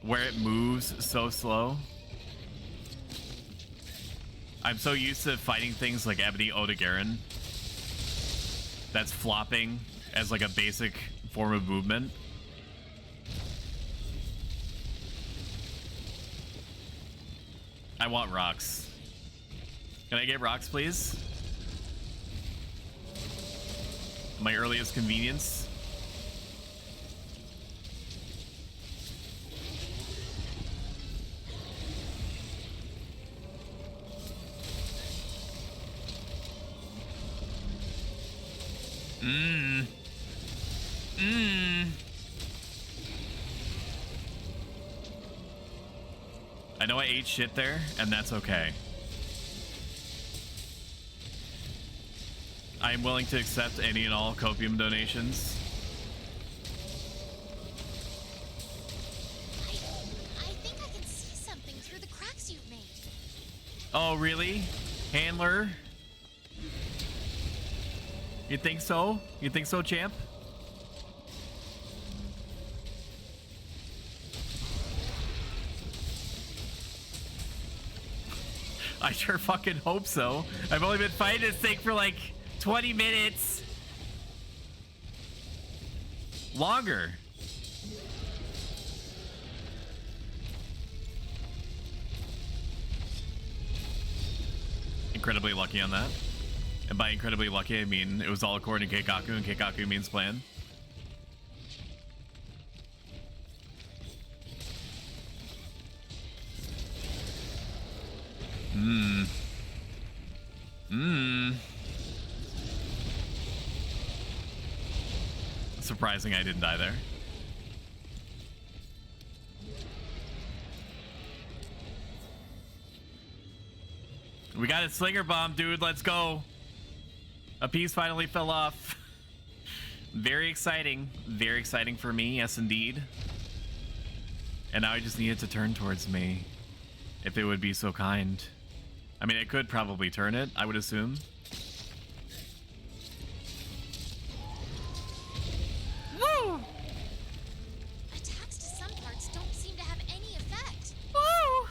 where it moves so slow. I'm so used to fighting things like Ebony Odegarin that's flopping as like a basic form of movement. I want rocks. Can I get rocks, please? My earliest convenience. I know I ate shit there, and that's okay. I am willing to accept any and all copium donations. I think I can see something through the cracks you've made. Oh, really? Handler? You think so? You think so, champ? I sure fucking hope so. I've only been fighting this thing for like 20 minutes. Longer. Incredibly lucky on that. And by incredibly lucky, I mean it was all according to Keikaku, and Keikaku means plan. Surprising I didn't die there. We got a slinger bomb, dude. Let's go. A piece finally fell off. Very exciting. Very exciting for me, yes indeed. And now I just need it to turn towards me. If it would be so kind. I mean, it could probably turn it, I would assume. Woo! Attacks to some parts don't seem to have any effect. Woo!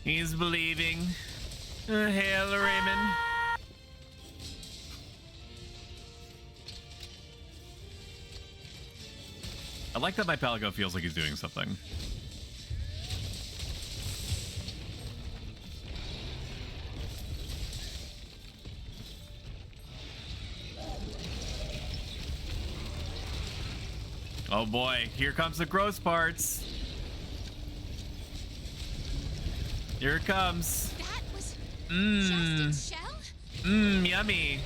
He's believing. Hail Raymond. I like that my Pelago feels like he's doing something. Oh boy, here comes the gross parts. Here it comes. That was just its shell? Yummy.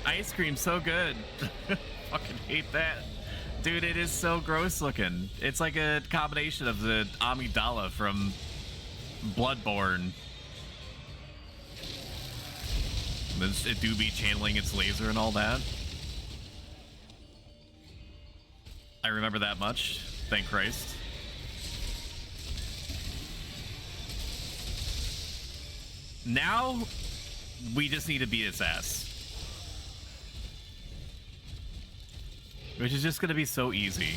Ice cream, so good. Fucking hate that. Dude, it is so gross looking. It's like a combination of the Amidala from Bloodborne. It do be channeling its laser and all that. I remember that much. Thank Christ. Now, we just need to beat its ass. Which is just gonna be so easy.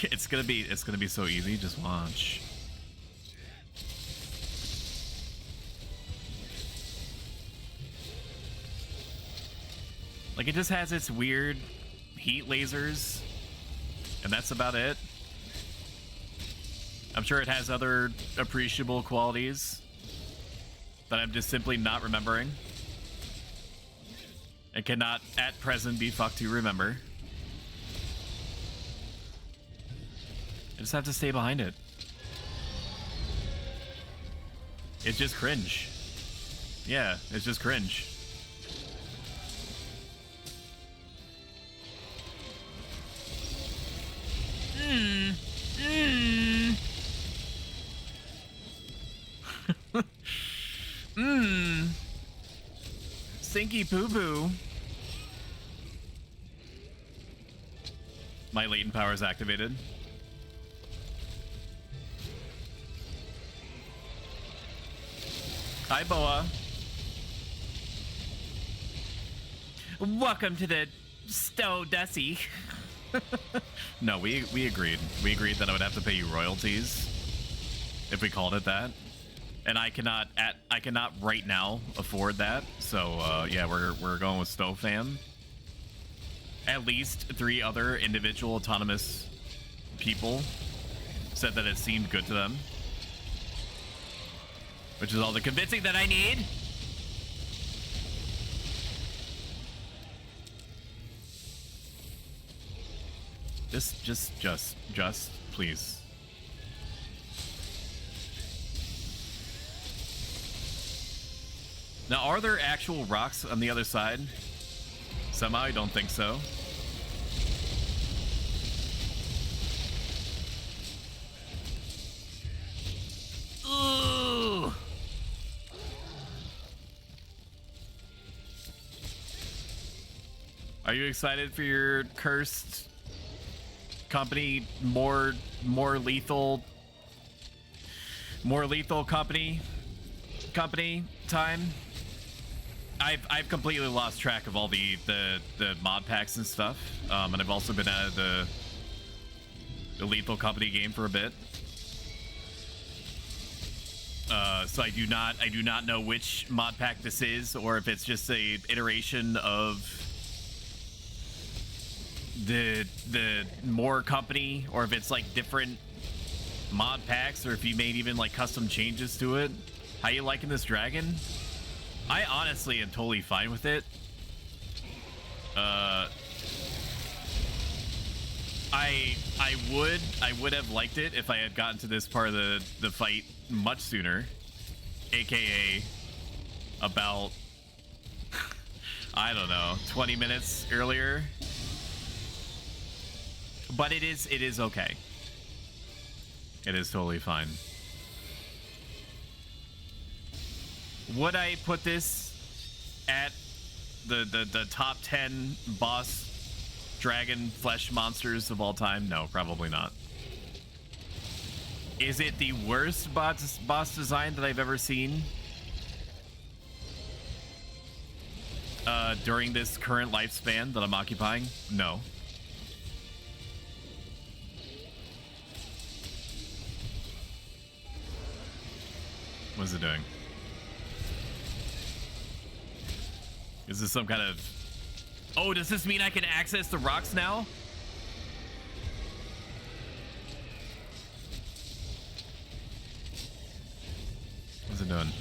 It's gonna be so easy, just watch. Like, it just has its weird heat lasers, and that's about it. I'm sure it has other appreciable qualities that I'm just simply not remembering. And cannot at present be fucked to remember. I just have to stay behind it. It's just cringe. Yeah, it's just cringe. Stinky poo poo. My latent power is activated. Hi, Boa. Welcome to the Stow Dusty. No, we agreed. We agreed that I would have to pay you royalties if we called it that, and I cannot right now afford that. So yeah, we're going with Stow Fam. At least 3 other individual autonomous people said that it seemed good to them, which is all the convincing that I need. Just, please. Now, are there actual rocks on the other side? Somehow, I don't think so. Ooh. Are you excited for your cursed company, more lethal company time? I've completely lost track of all the mod packs and stuff, and I've also been out of the Lethal Company game for a bit, so I do not know which mod pack this is, or if it's just a iteration of the more company, or if it's like different mod packs, or if you made even like custom changes to it. How you liking this dragon? I honestly am totally fine with it. I would have liked it if I had gotten to this part of the fight much sooner, aka about I don't know, 20 minutes earlier. But it is okay. It is totally fine. Would I put this at the top 10 boss dragon flesh monsters of all time? No, probably not. Is it the worst boss design that I've ever seen during this current lifespan that I'm occupying? No. What's it doing? Is this some kind of... Oh, does this mean I can access the rocks now? What's it doing?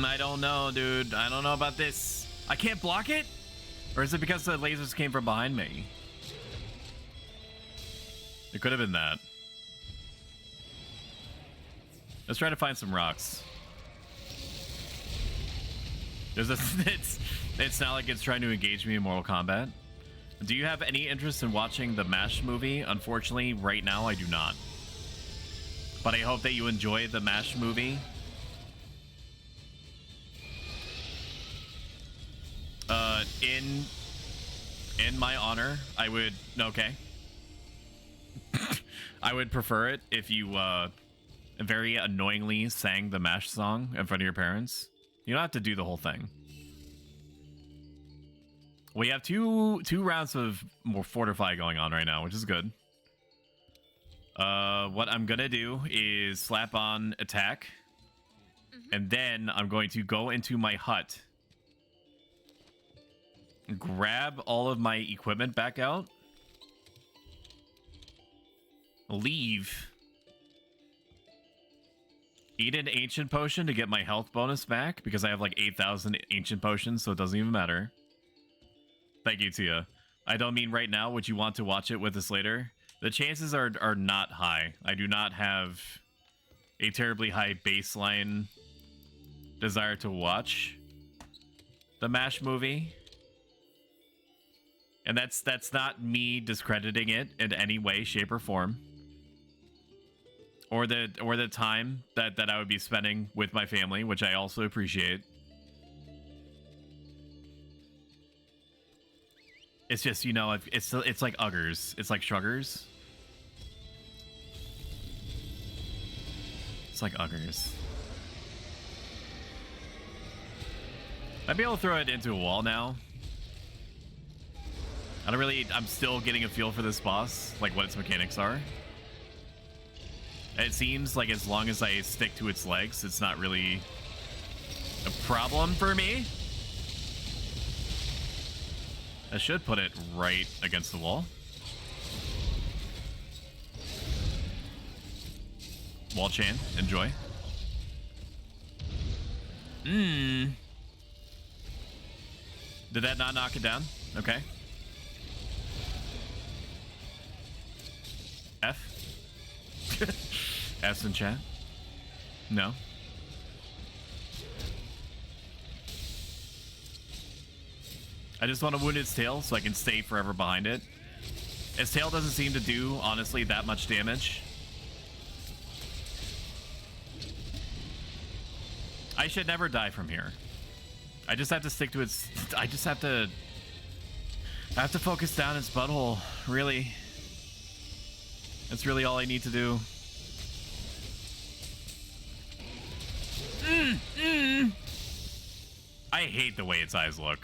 I don't know, dude. I don't know about this. I can't block it? Or is it because the lasers came from behind me? It could have been that. Let's try to find some rocks. There's a... It's not like it's trying to engage me in Mortal Kombat. Do you have any interest in watching the MASH movie? Unfortunately, right now, I do not. But I hope that you enjoy the MASH movie. In my honor, I would... Okay. I would prefer it if you, very annoyingly sang the MASH song in front of your parents. You don't have to do the whole thing. We have two rounds of more Fortify going on right now, which is good. What I'm gonna do is slap on attack, and then I'm going to go into my hut, grab all of my equipment back out, leave, eat an ancient potion to get my health bonus back, because I have like 8,000 ancient potions, so it doesn't even matter. Thank you, Tia. I don't mean right now. Would you want to watch it with us later? The chances are not high. I do not have a terribly high baseline desire to watch the MASH movie. And that's not me discrediting it in any way, shape, or form. Or the time that I would be spending with my family, which I also appreciate. It's just, you know, it's like Uggers. It's like Shruggers. It's like Uggers. I'd be able to throw it into a wall now. I'm still getting a feel for this boss, like what its mechanics are. It seems like as long as I stick to its legs, it's not really a problem for me. I should put it right against the wall. Wall chain, enjoy. Did that not knock it down? Okay. F? F's in chat? No. I just want to wound its tail so I can stay forever behind it. Its tail doesn't seem to do, honestly, that much damage. I should never die from here. I just have to stick to its... I have to focus down its butthole, really. That's really all I need to do. I hate the way its eyes look.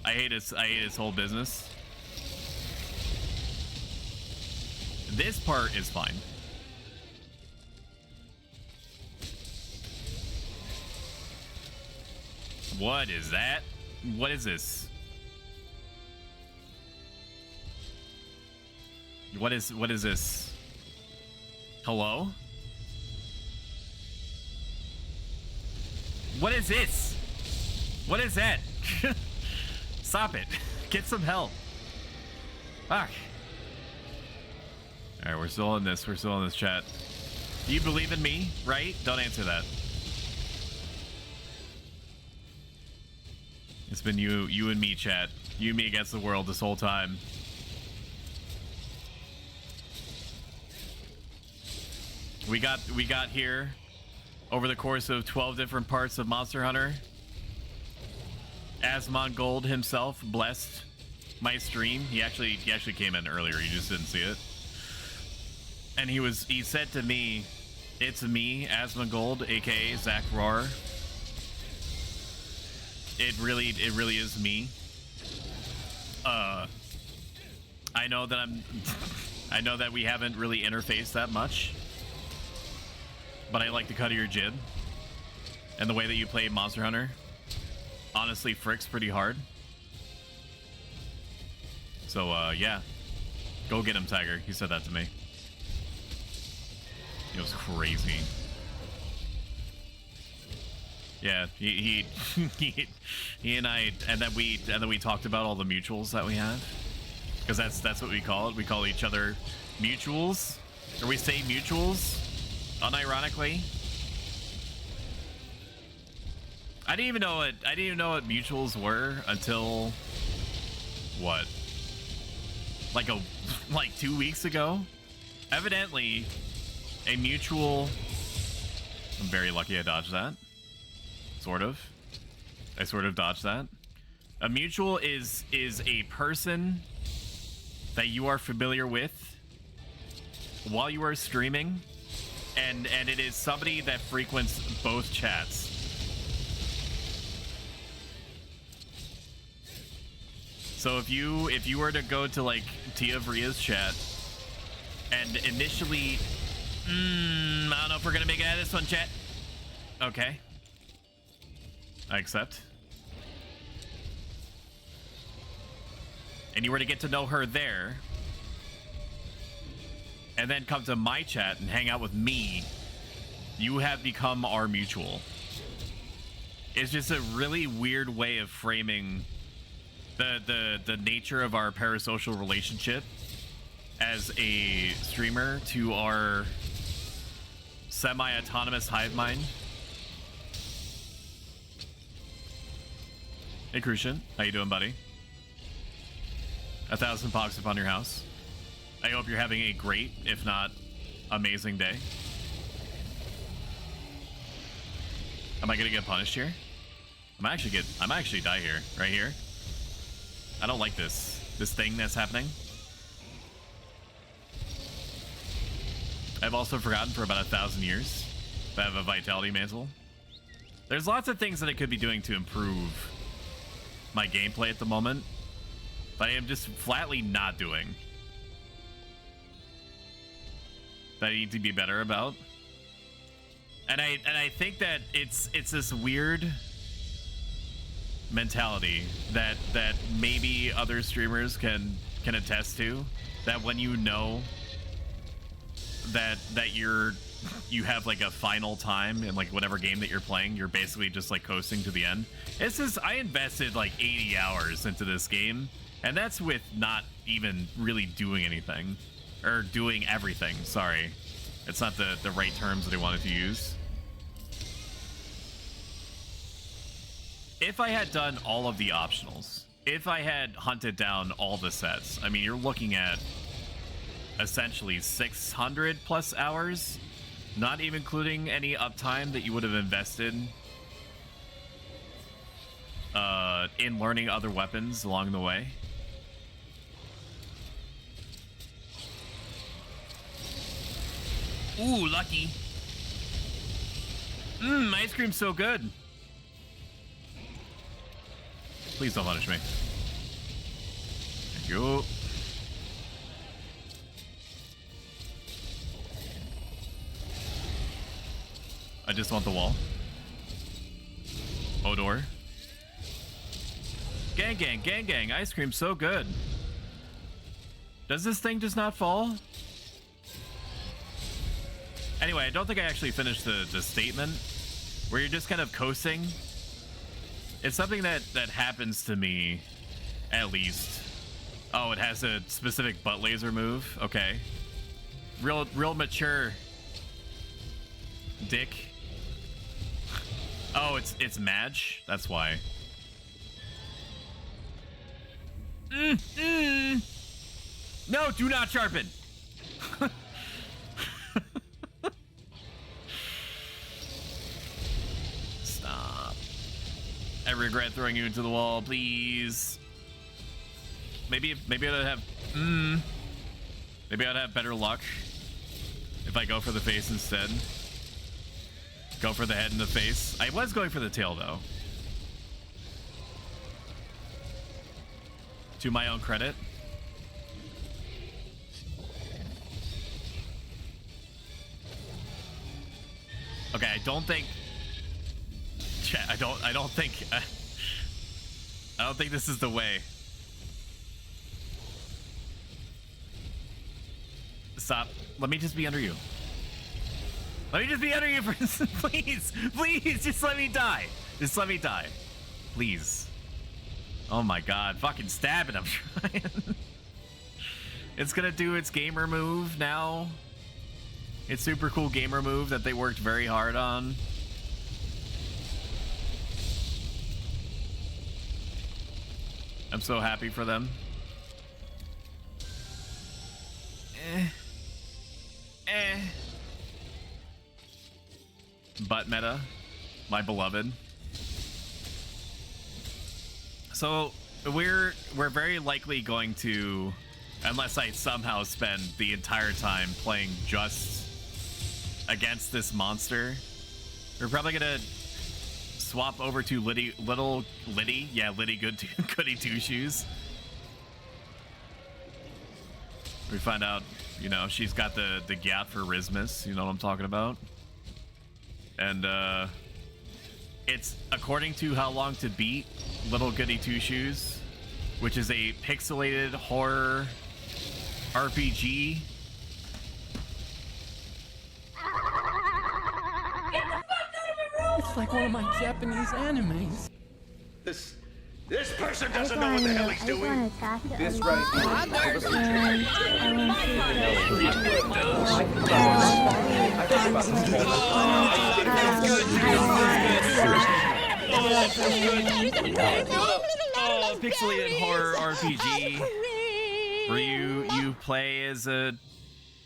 I hate its whole business. This part is fine. What is that? What is this? What is this? Hello? What is this? What is that? Stop it. Get some help. Fuck. Alright, we're still in this. We're still in this chat. You believe in me, right? Don't answer that. It's been you and me, chat. You and me against the world this whole time. We got here over the course of 12 different parts of Monster Hunter. Asmongold himself blessed my stream. He actually came in earlier. You just didn't see it. And he said to me, "It's me, Asmongold, aka Zach Roar. It really is me." I know that I know that we haven't really interfaced that much, but I like the cut of your jib and the way that you play Monster Hunter. Honestly, Frick's pretty hard. So yeah, go get him, Tiger. He said that to me. It was crazy. Yeah, he and I, and then we talked about all the mutuals that we have, because that's what we call it. We call each other mutuals, or we say mutuals, unironically. I didn't even know what mutuals were until what, like 2 weeks ago. Evidently, a mutual. I'm very lucky I dodged that. Sort of. I sort of dodged that. A mutual is a person that you are familiar with while you are streaming, and it is somebody that frequents both chats. So if you were to go to like Tia Vria's chat and initially, I don't know if we're gonna make it out of this one, chat. Okay. I accept. And you were to get to know her there, and then come to my chat and hang out with me, you have become our mutual. It's just a really weird way of framing the nature of our parasocial relationship. as a streamer to our semi-autonomous hive mind. Hey, Crucian. How you doing, buddy? 1,000 pox upon your house. I hope you're having a great, if not amazing day. Am I gonna get punished here? I might actually die here, right here. I don't like this thing that's happening. I've also forgotten for about 1,000 years if I have a vitality mantle. There's lots of things that I could be doing to improve my gameplay at the moment, but I am just flatly not doing. That I need to be better about. And I think that it's this weird mentality that maybe other streamers can attest to, that when you know that you have like a final time in like whatever game that you're playing, you're basically just like coasting to the end. I invested like 80 hours into this game, and that's with not even really doing anything, or doing everything. Sorry, it's not the right terms that I wanted to use. If I had done all of the optionals, if I had hunted down all the sets, I mean, you're looking at essentially 600 plus hours, not even including any uptime that you would have invested in learning other weapons along the way. Ooh, lucky. Ice cream's so good. Please don't punish me. Thank you. I just want the wall. Odor. Gang, gang, gang, gang. Ice cream so good. Does this thing just not fall? Anyway, I don't think I actually finished the statement where you're just kind of coasting. It's something that happens to me, at least. Oh, it has a specific butt laser move. Okay. Real mature dick. Oh, it's Madge? That's why. No, do not sharpen. Stop. I regret throwing you into the wall, please. Maybe I'd have maybe I'd have better luck if I go for the face instead. Go for the head and the face. I was going for the tail though. To my own credit. Okay, I don't think this is the way. Stop. Let me just be under you. Let me just be under you for please. Please, just let me die. Just let me die. Please. Oh my god. Fucking stab it. I'm trying. It's gonna do its gamer move now. It's super cool gamer move that they worked very hard on. I'm so happy for them. Butt meta, my beloved. So we're very likely going to, unless I somehow spend the entire time playing just against this monster, we're probably gonna swap over to Liddy Goody Two Shoes. We find out, you know, she's got the gyat for Rismus, you know what I'm talking about? And it's according to How Long to Beat Little Goody Two Shoes, which is a pixelated horror RPG. It's like one of my Japanese animes. This This person doesn't know what the hell he's doing. This right here. Oh, pixelated horror RPG where you play as a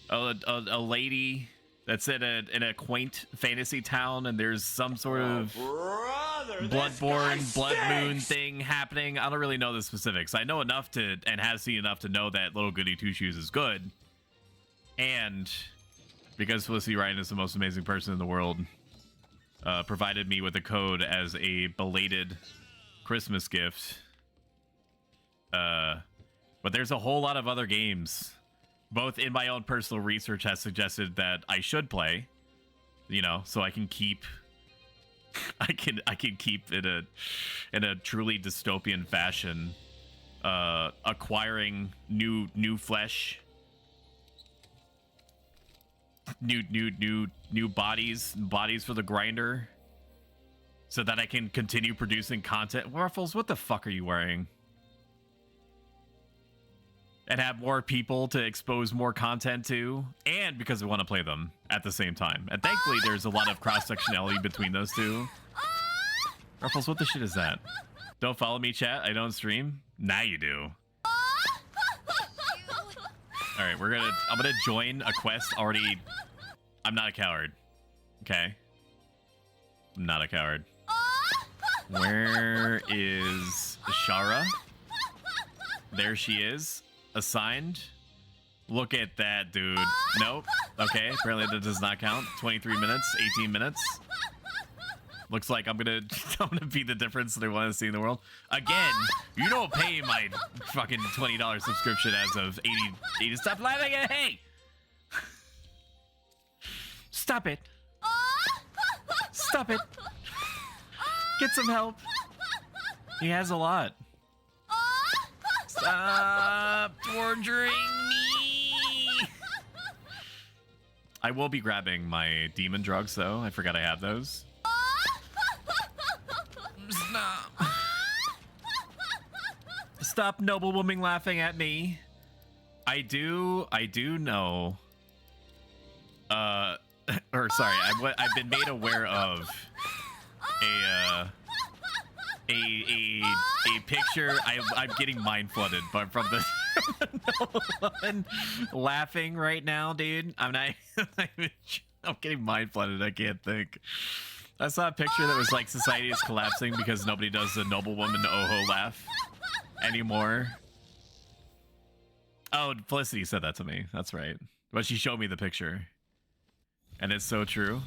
lady that's in a quaint fantasy town, and there's some sort of Bloodborne, Blood Moon thing happening. I don't really know the specifics. I know enough to, and have seen enough to know that Little Goody Two Shoes is good. And because Felicity Ryan is the most amazing person in the world, provided me with a code as a belated Christmas gift. But there's a whole lot of other games, both in my own personal research has suggested that I should play, you know, so I can keep I can keep in a truly dystopian fashion, acquiring new flesh, new bodies for the grinder, so that I can continue producing content. Waffles, what the fuck are you wearing? And have more people to expose more content to, and because I want to play them at the same time. And thankfully, there's a lot of cross-sectionality between those two. Ruffles, what the shit is that? Don't follow me, chat. I don't stream. Now you do. All right, I'm gonna join a quest already. I'm not a coward. Okay. I'm not a coward. Where is Shara? There she is. Assigned. Look at that, dude. Nope. Okay, apparently that does not count. 23 minutes, 18 minutes. Looks like I'm gonna be the difference that I want to see in the world. Again, you don't pay my fucking $20 subscription as of 80. Stop laughing at, hey! Stop it. Stop it. Get some help. He has a lot. Stop torturing me! I will be grabbing my demon drugs, though. I forgot I have those. Stop. Stop, noble woman, laughing at me. I do know. Or sorry, I've been made aware of a picture. I'm getting mind flooded, but from the one laughing right now, dude. I'm getting mind flooded. I can't think. I saw a picture that was like society is collapsing because nobody does the noblewoman oh-ho laugh anymore. Oh, Felicity said that to me. That's right. But she showed me the picture, and it's so true.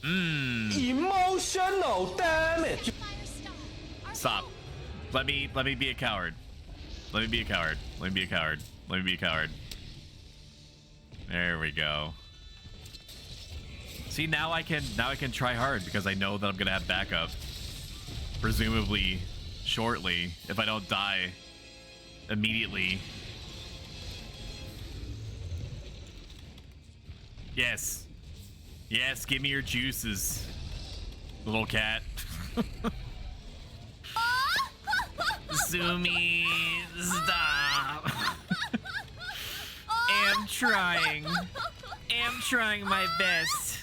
Emotional damage. Stop. Let me be a coward. Let me be a coward. Let me be a coward. Let me be a coward. There we go. See, now I can try hard because I know that I'm gonna have backup. Presumably shortly, if I don't die immediately. Yes. Yes, give me your juices, little cat. Sumi, stop. Am trying my best.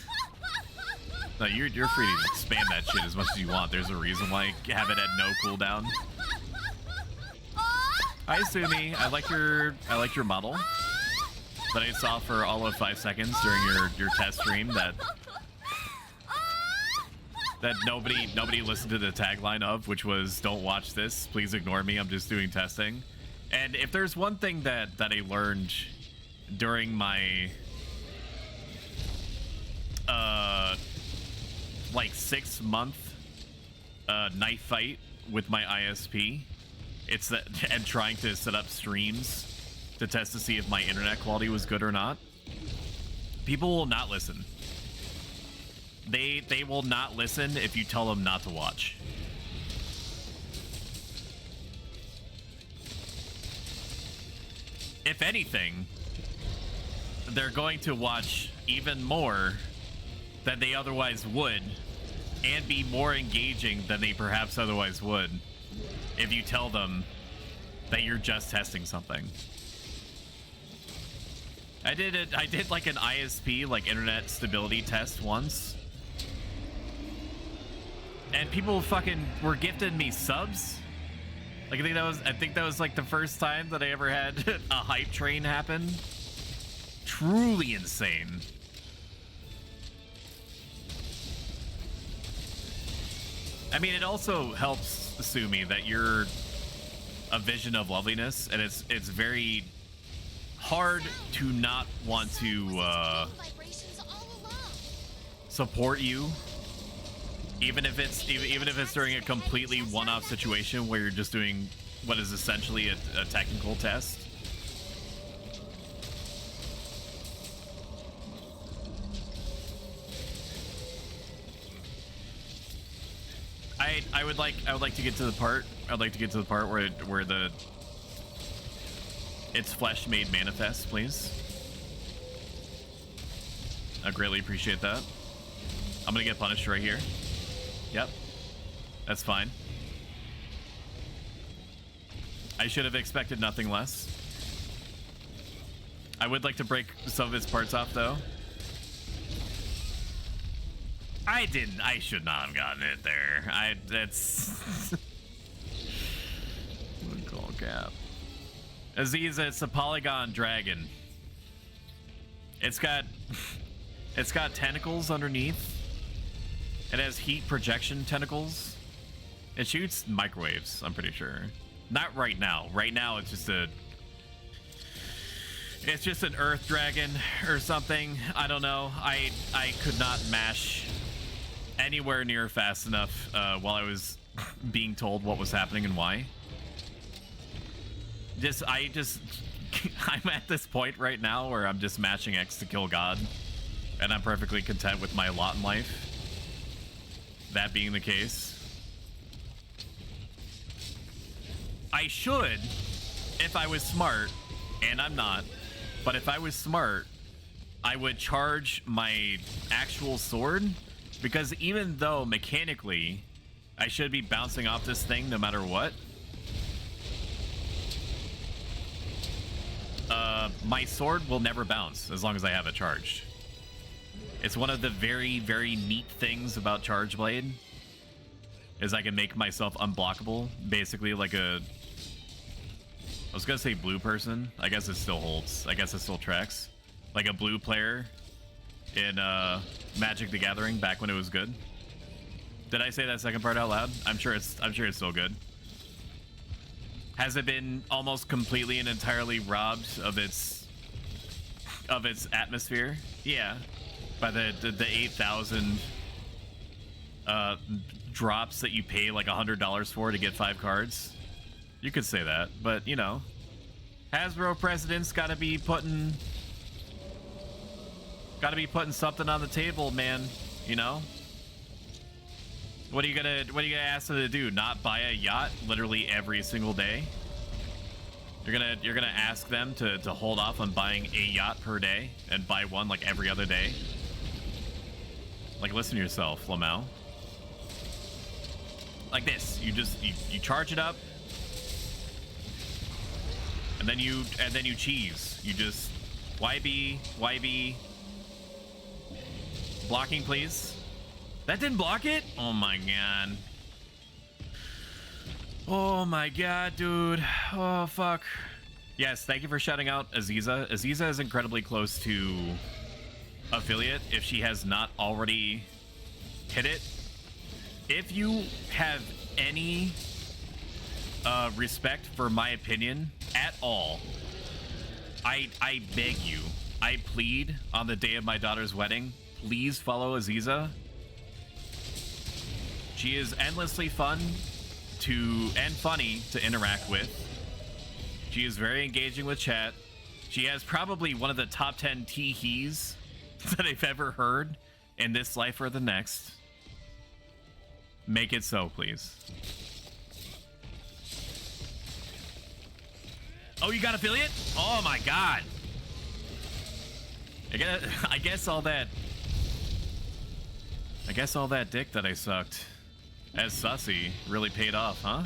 No, you're free to spam that shit as much as you want. There's a reason why I have it at no cooldown. Hi, Sumi. I like your model that I saw for all of 5 seconds during your test stream that nobody listened to the tagline of, which was "Don't watch this, please ignore me, I'm just doing testing." And if there's one thing that I learned during my like 6-month knife fight with my ISP, it's that, and trying to set up streams to test to see if my internet quality was good or not. People will not listen. They will not listen if you tell them not to watch. If anything, they're going to watch even more than they otherwise would, and be more engaging than they perhaps otherwise would. if you tell them that you're just testing something. I did like an ISP, like internet stability test once. And people fucking were gifting me subs. Like I think that was like the first time that I ever had a hype train happen. Truly insane. I mean, it also helps sue me that you're a vision of loveliness, and it's very hard to not want to support you, even if it's during a completely one-off situation where you're just doing what is essentially a technical test. I would like to get to the part. I'd like to get to the part where it's flesh made manifest, please. I greatly appreciate that. I'm gonna get punished right here. Yep, that's fine. I should have expected nothing less. I would like to break some of its parts off, though. I should not have gotten it there. That's call cap. Aziza, it's a polygon dragon. It's got tentacles underneath. It has heat projection tentacles. It shoots microwaves, I'm pretty sure. Not right now. Right now it's just an earth dragon or something. I don't know. I could not mash anywhere near fast enough while I was being told what was happening and why. I'm at this point right now where I'm just mashing X to kill God, and I'm perfectly content with my lot in life. That being the case, I should, if I was smart, and I'm not, but if I was smart, I would charge my actual sword, because even though mechanically I should be bouncing off this thing no matter what, my sword will never bounce as long as I have it charged. It's one of the very, very neat things about Charge Blade is I can make myself unblockable, basically like I was gonna say blue person. I guess it still holds. I guess it still tracks. Like a blue player in Magic the Gathering back when it was good. Did I say that second part out loud? I'm sure it's still good. Has it been almost completely and entirely robbed of its atmosphere? Yeah. By the 8,000 drops that you pay like $100 for to get 5 cards. You could say that, but you know, Hasbro president's gotta be putting something on the table, man. You know? What are you gonna ask them to do? Not buy a yacht literally every single day? You're gonna ask them to hold off on buying a yacht per day and buy one like every other day? Like, listen to yourself, Lamau. Like this, you charge it up, and then you cheese. You just YB blocking, please. That didn't block it? Oh my god. Oh my god, dude. Oh fuck. Yes, thank you for shouting out Aziza. Aziza is incredibly close to affiliate if she has not already hit it. If you have any respect for my opinion at all, I beg you, I plead on the day of my daughter's wedding, please follow Aziza. She is endlessly fun and funny to interact with. She is very engaging with chat. She has probably one of the top 10 tee-hees that I've ever heard in this life or the next. Make it so, please. Oh, you got affiliate? Oh my god. I guess all that dick that I sucked as sussy really paid off, huh?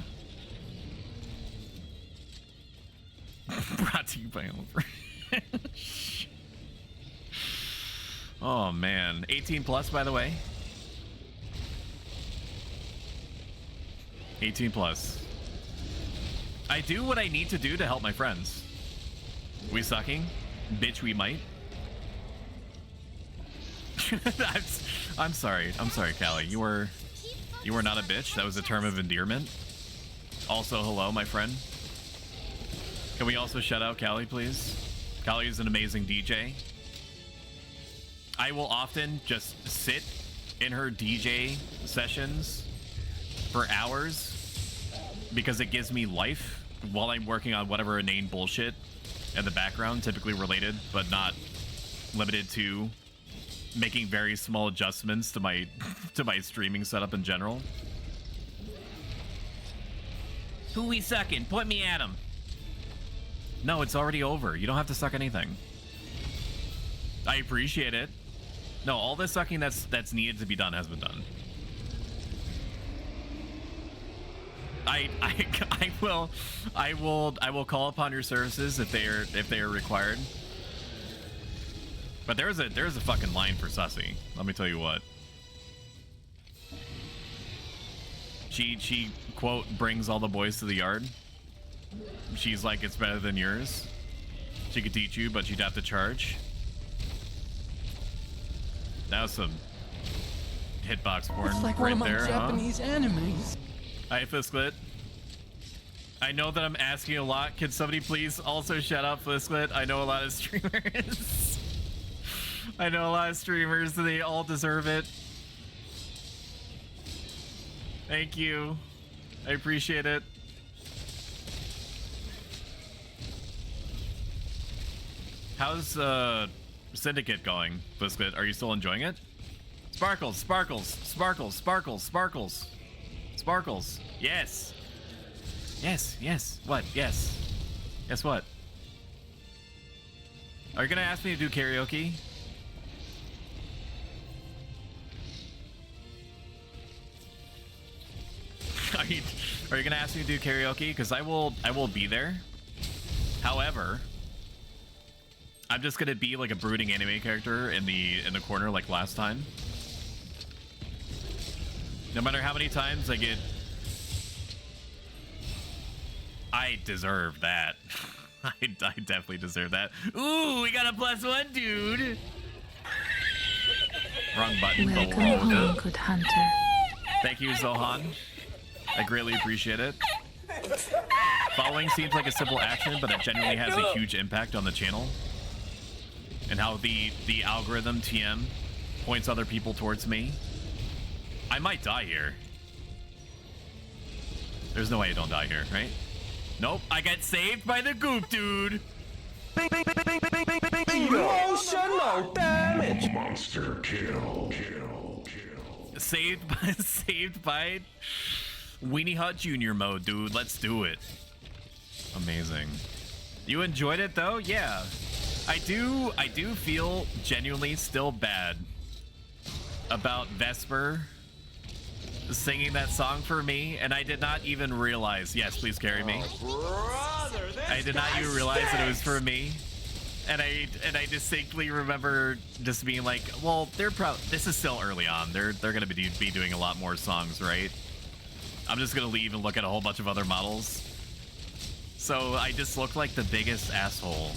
Brought to you by Over. Oh man, 18 plus, by the way. 18 plus. I do what I need to do to help my friends. We sucking? Bitch, we might. I'm sorry. I'm sorry, Callie. You were not a bitch. That was a term of endearment. Also, hello, my friend. Can we also shout out Callie, please? Callie is an amazing DJ. I will often just sit in her DJ sessions for hours because it gives me life while I'm working on whatever inane bullshit in the background, typically related but not limited to making very small adjustments to my streaming setup in general. Who we sucking? Point me at him. No, it's already over. You don't have to suck anything. I appreciate it. No, all the sucking that's needed to be done has been done. I will call upon your services if they are required. But there's a fucking line for Sussy. Let me tell you what. She quote brings all the boys to the yard. She's like, it's better than yours. She could teach you, but she'd have to charge. That was some hitbox porn. It's like right one of my there, Japanese animes. Hi, Fisklet. I know that I'm asking a lot. Can somebody please also shout out Fisklet? I know a lot of streamers. I know a lot of streamers, and they all deserve it. Thank you. I appreciate it. How's Syndicate going, Fisklet? Are you still enjoying it? Sparkles, sparkles, sparkles, sparkles, sparkles, sparkles. Yes. Yes, yes. What? Yes. Guess what? Are you gonna ask me to do karaoke? Are you gonna ask me to do karaoke? Because I will be there. However, I'm just gonna be like a brooding anime character in the corner like last time. No matter how many times I get, I deserve that. I definitely deserve that. Ooh, we got a +1, dude. Wrong button. Welcome home, good hunter. Thank you, Zohan. I greatly appreciate it. Following seems like a simple action, but it genuinely has a huge impact on the channel. And how the algorithm TM points other people towards me. I might die here. There's no way I don't die here, right? Nope, I got saved by the goop dude. Emotional damage. Monster kill. Saved by Weenie Hut Junior mode, dude. Let's do it. Amazing. You enjoyed it though? Yeah. I do feel genuinely still bad about Vesper singing that song for me, and I did not even realize. Yes, please carry me. I did not even realize that it was for me, and I distinctly remember just being like, well, they're probably, this is still early on. They're gonna be doing a lot more songs, right? I'm just gonna leave and look at a whole bunch of other models. So I just look like the biggest asshole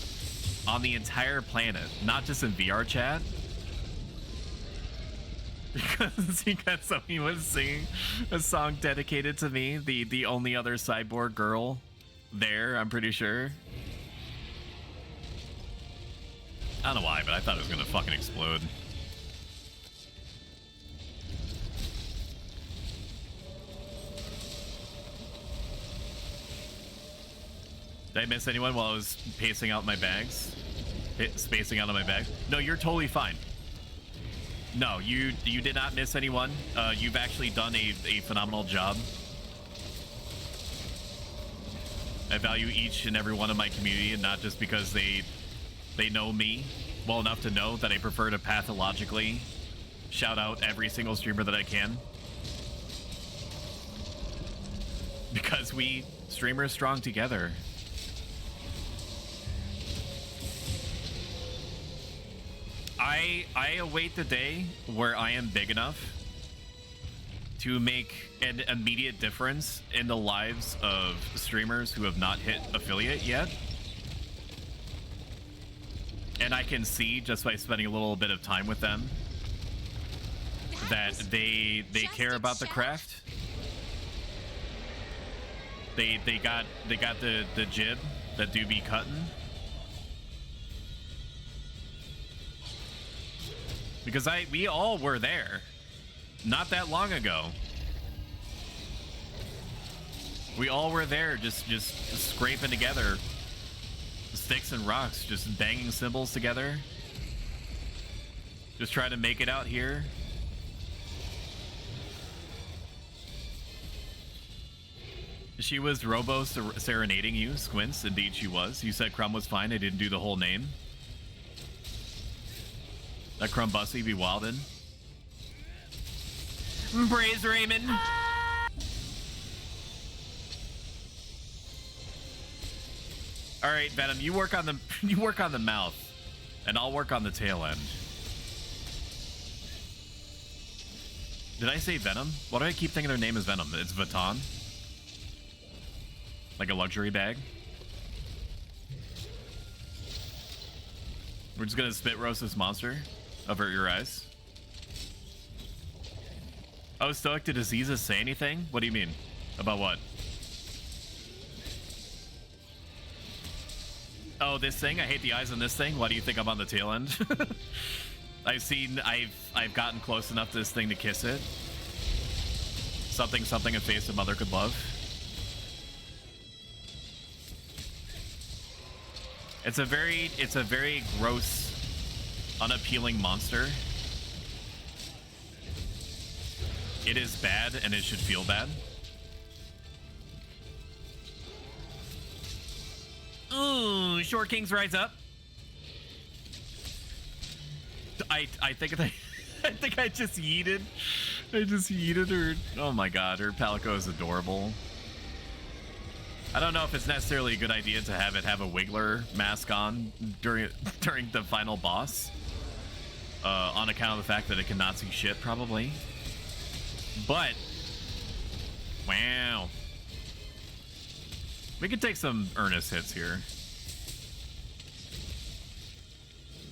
on the entire planet, not just in VR chat. Because somebody was singing a song dedicated to me, the only other cyborg girl there, I'm pretty sure. I don't know why, but I thought it was gonna fucking explode. Did I miss anyone while I was pacing out my bags? Spacing out on my bags? No, you're totally fine. No, you did not miss anyone. You've actually done a phenomenal job. I value each and every one of my community, and not just because they know me well enough to know that I prefer to pathologically shout out every single streamer that I can. Because we streamers strong together. I await the day where I am big enough to make an immediate difference in the lives of streamers who have not hit affiliate yet. And I can see just by spending a little bit of time with them that they care about the craft. They got the jib that do be cutting. Because we all were there not that long ago. We all were there just scraping together sticks and rocks, just banging cymbals together. Just trying to make it out here. She was robo serenading you, Squints. Indeed she was. You said Crumb was fine. I didn't do the whole name. That Crumb Bussy be wildin'. Praise Raymond. All right, Venom, you work on the mouth, and I'll work on the tail end. Did I say Venom? Why do I keep thinking their name is Venom? It's Vuitton. Like a luxury bag. We're just gonna spit roast this monster. Avert your eyes. Oh, Stoic, did Aziza say anything? What do you mean? About what? Oh, this thing? I hate the eyes on this thing. Why do you think I'm on the tail end? I've gotten close enough to this thing to kiss it. Something a face a mother could love. It's a very gross, unappealing monster. It is bad and it should feel bad. Ooh, Short Kings rise up. I think I just yeeted. I just yeeted her. Oh my god, her Palico is adorable. I don't know if it's necessarily a good idea to have it have a Wiggler mask on during the final boss. On account of the fact that it cannot see shit, probably. But, wow. We can take some earnest hits here.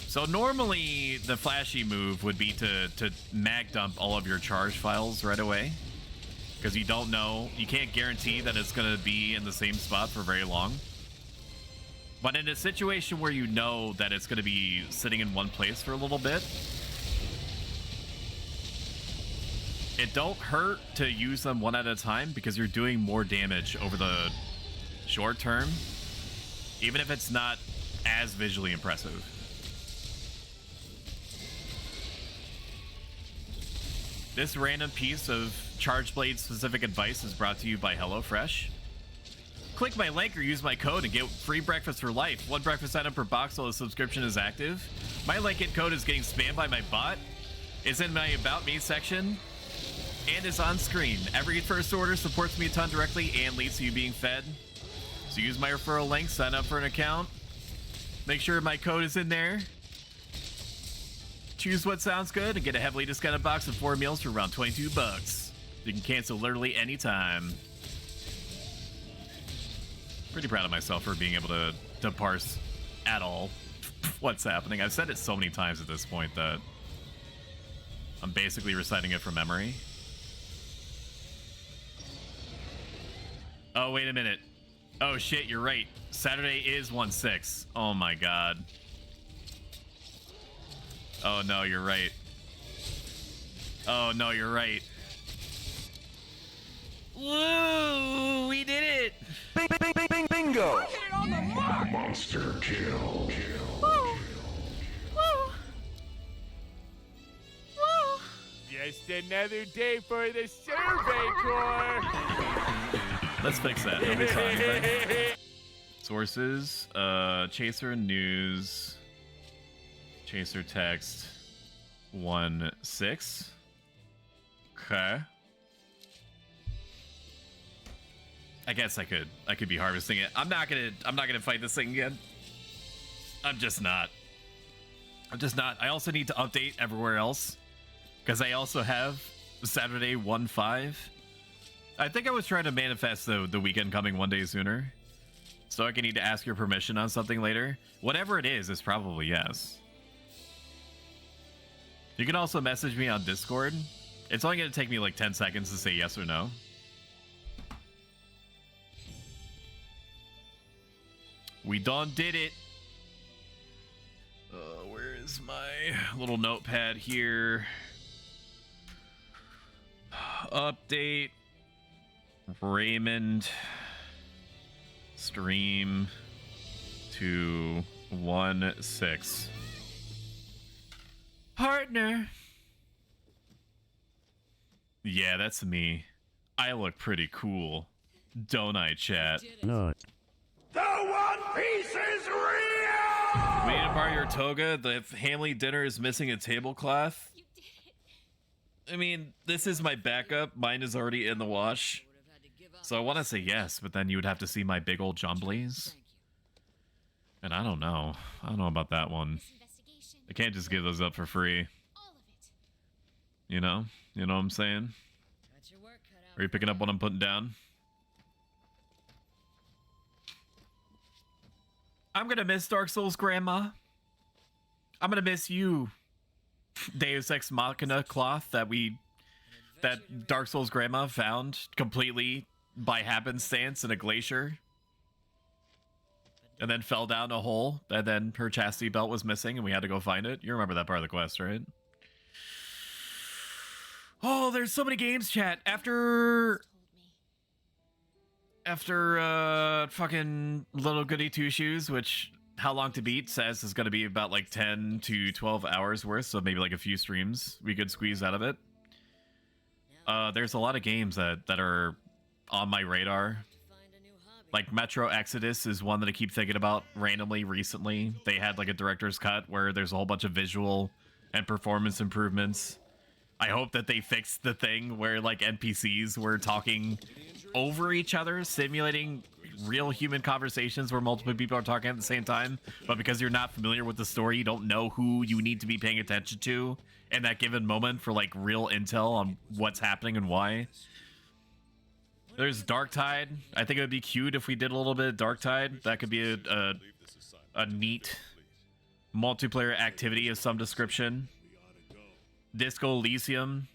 So normally the flashy move would be to mag dump all of your charge files right away. Because you don't know, you can't guarantee that it's going to be in the same spot for very long. But in a situation where you know that it's going to be sitting in one place for a little bit, it don't hurt to use them one at a time because you're doing more damage over the short term, even if it's not as visually impressive. This random piece of Charge Blade specific advice is brought to you by HelloFresh. Click my link or use my code and get free breakfast for life. One breakfast item per box while the subscription is active. My link and code is getting spammed by my bot. It's in my About Me section and is on screen. Every first order supports me a ton directly and leads to you being fed. So use my referral link, sign up for an account. Make sure my code is in there. Choose what sounds good and get a heavily discounted box of 4 meals for around 22 bucks. You can cancel literally anytime. Pretty proud of myself for being able to parse at all what's happening. I've said it so many times at this point that I'm basically reciting it from memory. Oh, wait a minute. Oh shit, you're right. Saturday is 1/6. Oh my god. Oh no, you're right. Oh no, you're right. Woo! We did it! Bing, bing, bing, bing, bingo! Monster kill. Just another day for the Survey Corps! Let's fix that. Nobody saw anything. Sources, Chaser News, Chaser Text 1/6. Okay. I guess I could be harvesting it. I'm not gonna fight this thing again. I'm just not. I'm just not. I also need to update everywhere else because I also have Saturday 1-5. I think I was trying to manifest the weekend coming one day sooner. So I can need to ask your permission on something later. Whatever it is, it's probably yes. You can also message me on Discord. It's only going to take me like 10 seconds to say yes or no. We done did it. Where is my little notepad here? Update. Raymond. Stream to 1-6. Partner. Yeah, that's me. I look pretty cool. Don't I, chat? No. The One Piece is real! We need to borrow your toga. The family dinner is missing a tablecloth. You did it. I mean, this is my backup. Mine is already in the wash. So I want to say yes, but then you would have to see my big old jumblies. And I don't know. I don't know about that one. I can't just give those up for free. All of it. You know? You know what I'm saying? Are you picking up what I'm putting down? I'm gonna miss Dark Souls Grandma. I'm gonna miss you. Deus Ex Machina cloth that Dark Souls Grandma found completely by happenstance in a glacier. And then fell down a hole, and then her chastity belt was missing, and we had to go find it. You remember that part of the quest, right? Oh, there's so many games, chat. After fucking Little Goody Two Shoes, which How Long to Beat says is going to be about like 10 to 12 hours worth, so maybe like a few streams we could squeeze out of it. There's a lot of games that are on my radar. Like Metro Exodus is one that I keep thinking about randomly recently. They had like a director's cut where there's a whole bunch of visual and performance improvements. I hope that they fixed the thing where like NPCs were talking over each other, simulating real human conversations where multiple people are talking at the same time. But because you're not familiar with the story, you don't know who you need to be paying attention to in that given moment for like real intel on what's happening and why. There's Darktide. I think it would be cute if we did a little bit of Darktide. That could be a neat multiplayer activity of some description. Disco Elysium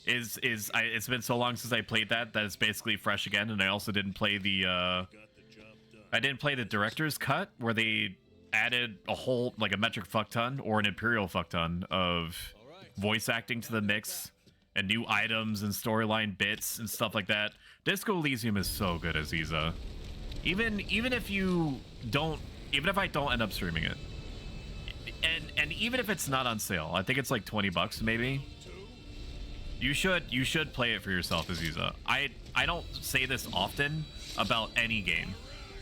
it's been so long since I played that it's basically fresh again. And I also didn't play the director's cut where they added a whole like a metric fuck ton or an imperial fuck ton of voice acting to the mix and new items and storyline bits and stuff like that. Disco Elysium is so good, Aziza. Even if I don't end up streaming it, and even if it's not on sale, I think it's like $20 maybe. You should play it for yourself, Aziza. I don't say this often about any game.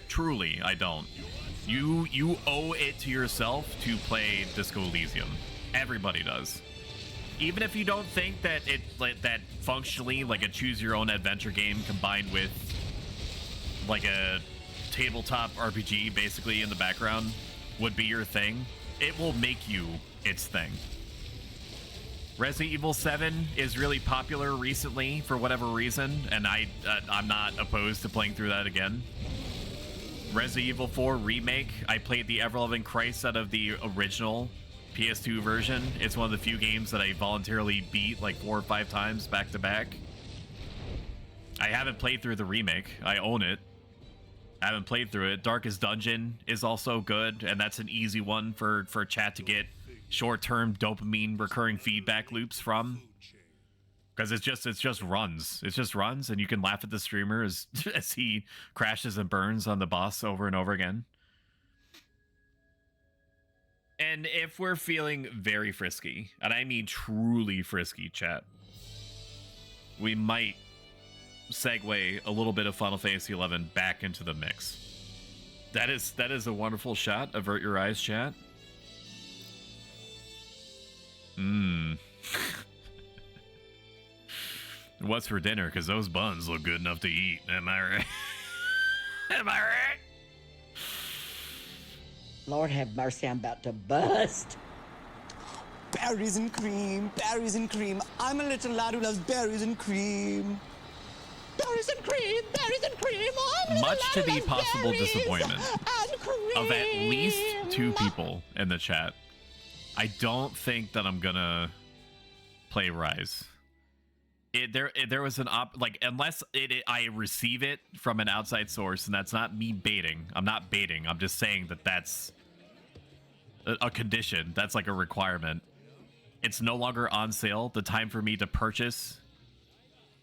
Truly, I don't. You owe it to yourself to play Disco Elysium. Everybody does. Even if you don't think that that functionally like a choose your own adventure game combined with like a tabletop RPG basically in the background would be your thing, it will make you its thing. Resident Evil 7 is really popular recently for whatever reason, and I'm not opposed to playing through that again. Resident Evil 4 Remake, I played the Ever-Loving Christ out of the original PS2 version. It's one of the few games that I voluntarily beat like 4 or 5 times back to back. I haven't played through the remake. I own it. I haven't played through it. Darkest Dungeon is also good, and that's an easy one for chat to get short-term dopamine recurring feedback loops from. Because it just runs. It just runs, and you can laugh at the streamer as he crashes and burns on the boss over and over again. And if we're feeling very frisky, and I mean truly frisky, chat, we might segue a little bit of Final Fantasy XI back into the mix. That is a wonderful shot. Avert your eyes, chat. What's for dinner? Because those buns look good enough to eat. Am I right? Am I right? Lord have mercy, I'm about to bust. berries and cream, berries and cream. I'm a little lad who loves berries and cream. Berries and cream, berries and cream. I'm a Much little to lad who the loves possible berries disappointment and cream. of at least 2 people in the chat, I don't think that I'm gonna play Rise. There was an unless I receive it from an outside source, and that's not me baiting. I'm not baiting. I'm just saying that that's a condition. That's like a requirement. It's no longer on sale. The time for me to purchase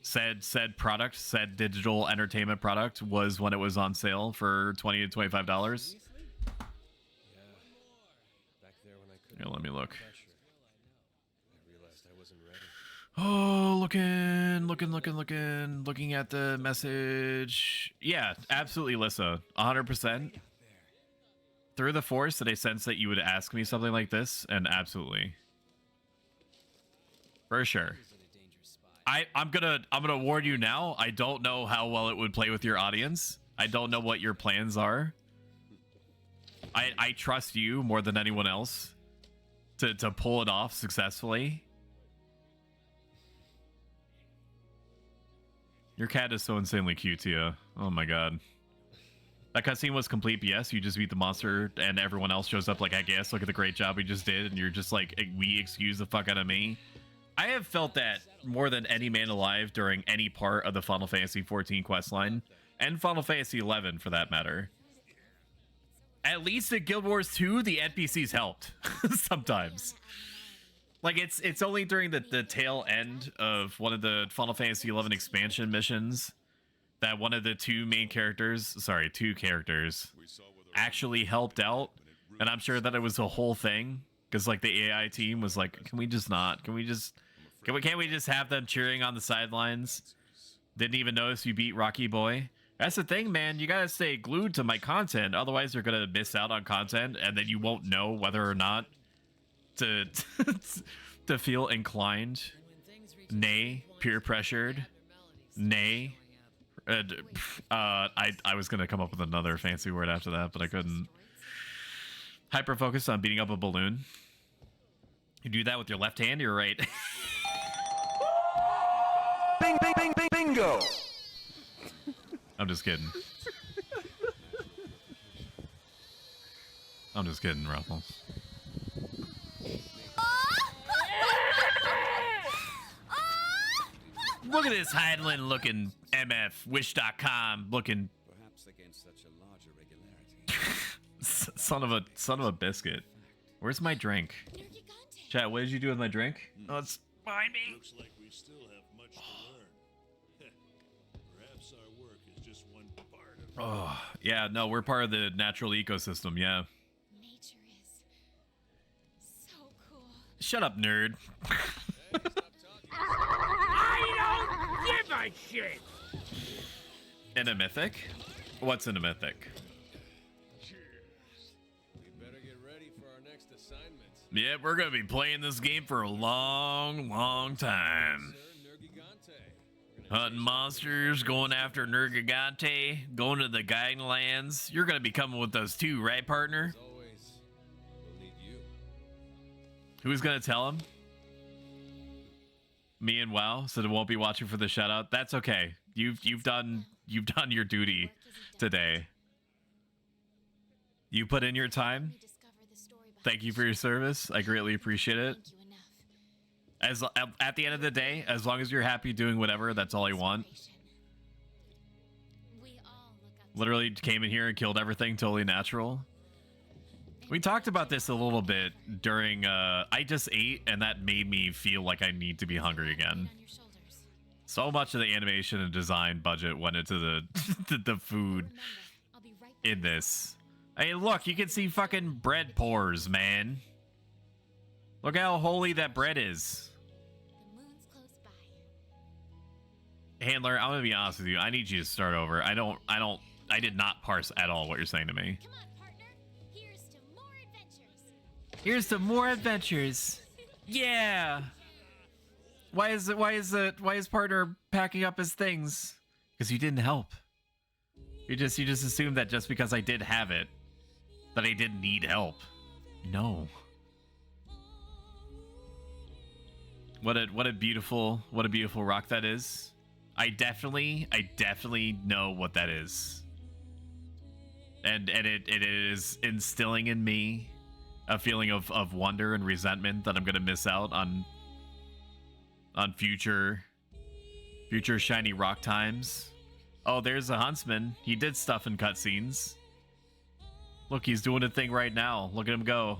said product, said digital entertainment product, was when it was on sale for $20 to $25. Yeah, let me look. Oh, looking at the message. Yeah, absolutely, Lissa. 100%. Through the force that I sense that you would ask me something like this, and absolutely. For sure. I'm gonna warn you now. I don't know how well it would play with your audience. I don't know what your plans are. I trust you more than anyone else to pull it off successfully. Your cat is so insanely cute, Tia. Oh my god. That cutscene was complete, yes. You just beat the monster and everyone else shows up like, I guess, look at the great job we just did. And you're just like, we excuse the fuck out of me. I have felt that more than any man alive during any part of the Final Fantasy XIV questline, and Final Fantasy XI for that matter. At least at Guild Wars 2, the NPCs helped sometimes. Like it's only during the tail end of one of the Final Fantasy XI expansion missions that one of the two characters actually helped out, and I'm sure that it was a whole thing because like the AI team was like, can't we just have them cheering on the sidelines? Didn't even notice you beat Rocky Boy. That's the thing, man. You gotta stay glued to my content, otherwise you're gonna miss out on content, and then you won't know whether or not to to feel inclined, nay, peer pressured, nay. I was gonna come up with another fancy word after that, but I couldn't. Hyper focused on beating up a balloon. You do that with your left hand or your right? Bing, bing, bing, bing, bingo. I'm just kidding. I'm just kidding, Ruffles. Look at this Heinlein looking MF, Wish.com looking. Perhaps against such a larger regularity. son of a biscuit. Where's my drink? Chat, what did you do with my drink? Oh, it's behind me. Looks like we still have much to learn. Perhaps our work is just one part of Oh, yeah, no, we're part of the natural ecosystem, yeah. Nature is so cool. Shut up, nerd. I don't give a shit. In a mythic? What's in a mythic? We better get ready for our next assignment. Yeah, we're gonna be playing this game for a long time. Hunting monsters, going after Nergigante, going to the Guiding Lands. You're gonna be coming with us too, right, partner? As always, we'll need you. Who's gonna tell him? Me and WoW, so they won't be watching for the shout out. That's okay. You've done your duty today. You put in your time. Thank you for your service. I greatly appreciate it. As at the end of the day, as long as you're happy doing whatever, that's all I want. Literally came in here and killed everything totally natural. We talked about this a little bit during I just ate, and that made me feel like I need to be hungry again. So much of the animation and design budget went into the the food in this. Hey, look, you can see fucking bread pores, man. Look how holy that bread is. Handler, I'm gonna be honest with you. I need you to start over. I did not parse at all what you're saying to me. Come on, partner. Here's to more adventures. Here's to more adventures. Yeah. Why is partner packing up his things? Because you didn't help. You just assumed that just because I did have it, that I didn't need help. No. What a beautiful rock that is. I definitely know what that is. And it is instilling in me a feeling of wonder and resentment that I'm gonna miss out on future shiny rock times. Oh, there's a huntsman. He did stuff in cutscenes. Look, he's doing a thing right now. Look at him go.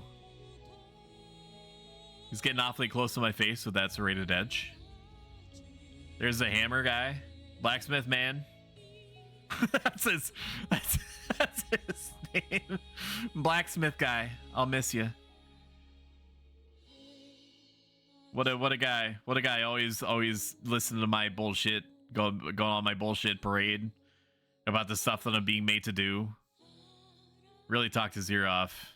He's getting awfully close to my face with that serrated edge. There's a hammer guy. Blacksmith man. that's his name. Blacksmith guy. I'll miss you. What a guy. What a guy. Always listening to my bullshit. Going on my bullshit parade about the stuff that I'm being made to do. Really talked his ear off.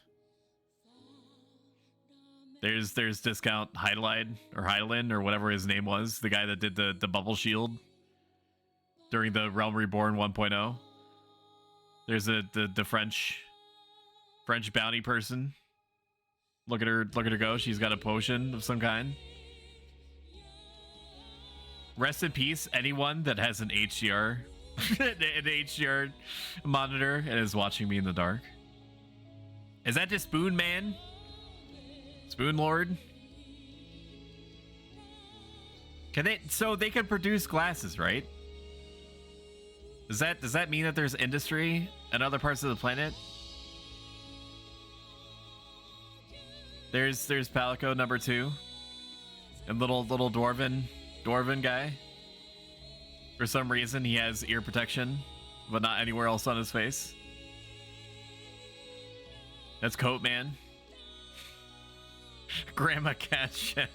There's Discount Heidelin or whatever his name was, the guy that did the bubble shield during the Realm Reborn 1.0. There's the French bounty person. Look at her go. She's got a potion of some kind. Rest in peace, anyone that has an HDR an HDR monitor and is watching me in the dark. Is that just Spoon Man? Spoon Lord? So they can produce glasses, right? Does that mean that there's industry in other parts of the planet? There's Palico number 2. And little dwarven guy. For some reason he has ear protection, but not anywhere else on his face. That's Coat Man. Grandma Cat Chef.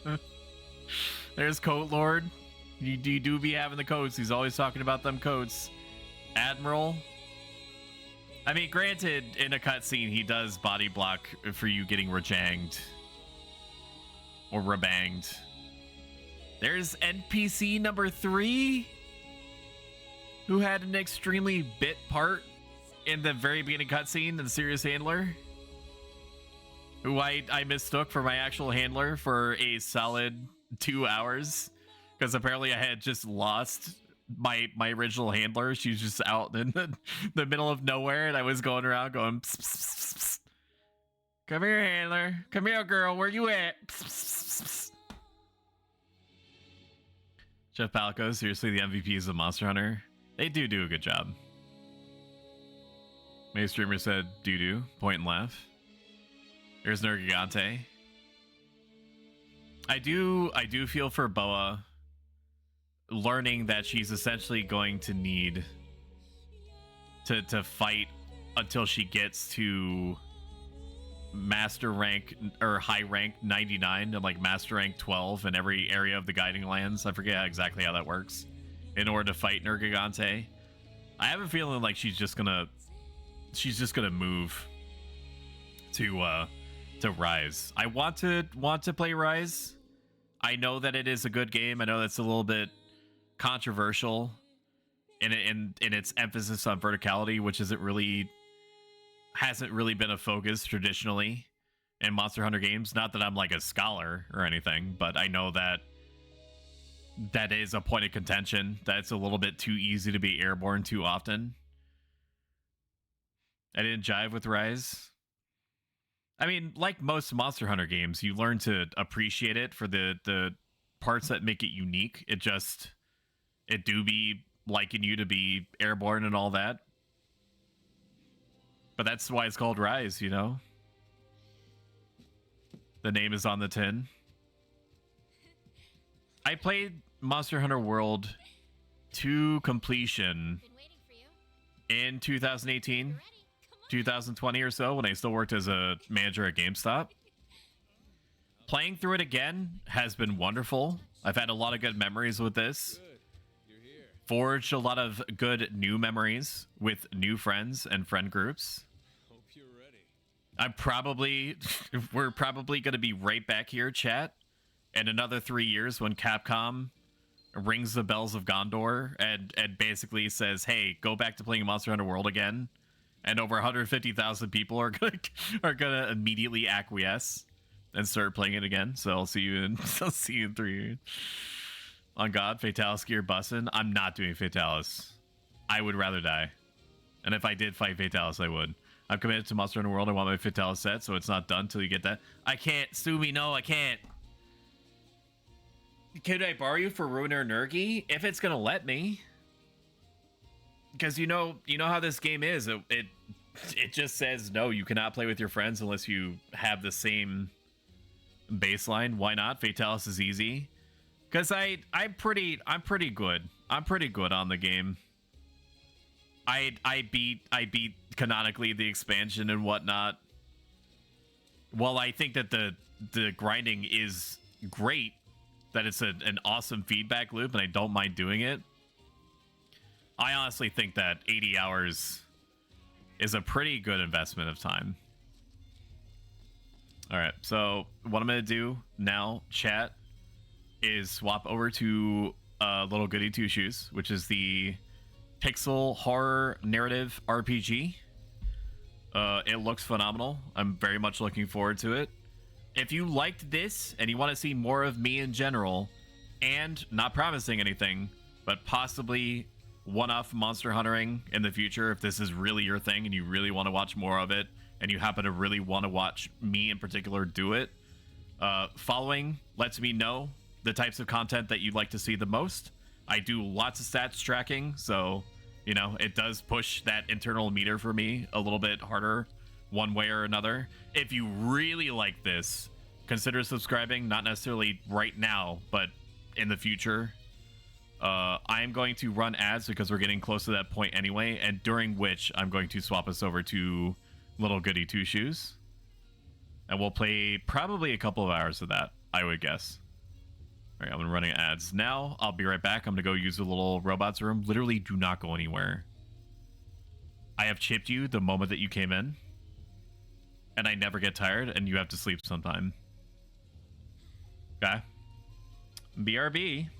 There's Coat Lord. You do be having the coats. He's always talking about them coats. Admiral. I mean, granted, in a cutscene, he does body block for you getting rejanged. Or rebanged. There's NPC number 3. Who had an extremely bit part in the very beginning cutscene, the Serious Handler. Who I mistook for my actual handler for a solid 2 hours. Because apparently I had just lost my original handler. She was just out in the middle of nowhere, and I was going around going, pss, pss, pss, pss. Come here, handler. Come here, girl. Where you at? Pss, pss, pss. Chef Palico, seriously, the MVPs of Monster Hunter. They do a good job. May Streamer said doo-doo, point and laugh. There's Nergigante. I do feel for Boa learning that she's essentially going to need to fight until she gets to master rank or high rank 99 and like master rank 12 in every area of the Guiding Lands. I forget exactly how that works. In order to fight Nergigante, I have a feeling like she's just gonna move to Rise. I want to play Rise. I know that it is a good game. I know that's a little bit controversial in its emphasis on verticality, which hasn't really been a focus traditionally in Monster Hunter games. Not that I'm like a scholar or anything, but I know that is a point of contention. That's a little bit too easy to be airborne too often. I didn't jive with Rise. I mean, like most Monster Hunter games, you learn to appreciate it for the parts that make it unique. It do be liking you to be airborne and all that. But that's why it's called Rise, you know? The name is on the tin. I played Monster Hunter World to completion in 2018, 2020 or so, when I still worked as a manager at GameStop. Playing through it again has been wonderful. I've had a lot of good memories with this. Forged a lot of good new memories with new friends and friend groups. Hope you're ready. We're probably going to be right back here, chat, in another 3 years when Capcom rings the bells of Gondor and basically says, hey, go back to playing Monster Hunter World again. And over 150,000 people are gonna immediately acquiesce and start playing it again. So I'll see you in I'll see you in 3 years. On God, Fatalis gear bussin'. I'm not doing Fatalis. I would rather die. And if I did fight Fatalis, I would. I'm committed to Monster Hunter World. I want my Fatalis set, so it's not done till you get that. I can't. Sue me. No, I can't. Could I borrow you for Ruiner Nergi? If it's gonna let me. Because you know how this game is. It just says no, you cannot play with your friends unless you have the same baseline. Why not? Fatalis is easy. Because I'm pretty good. I'm pretty good on the game. I beat canonically the expansion and whatnot. While I think that the grinding is great, that it's an awesome feedback loop and I don't mind doing it, I honestly think that 80 hours is a pretty good investment of time. All right, so what I'm gonna do now, chat, is swap over to Little Goody Two Shoes, which is the pixel horror narrative RPG. It looks phenomenal. I'm very much looking forward to it. If you liked this and you want to see more of me in general, and not promising anything, but possibly one-off monster huntering in the future, if this is really your thing and you really want to watch more of it, and you happen to really want to watch me in particular do it, following lets me know the types of content that you'd like to see the most. I do lots of stats tracking, so, you know, it does push that internal meter for me a little bit harder one way or another. If you really like this, consider subscribing, not necessarily right now, but in the future. I am going to run ads because we're getting close to that point anyway, and during which I'm going to swap us over to Little Goody Two Shoes. And we'll play probably a couple of hours of that, I would guess. All right, I'm running ads now. I'll be right back. I'm gonna go use the little robots room. Literally do not go anywhere. I have chipped you the moment that you came in, and I never get tired, and you have to sleep sometime. Okay? BRB.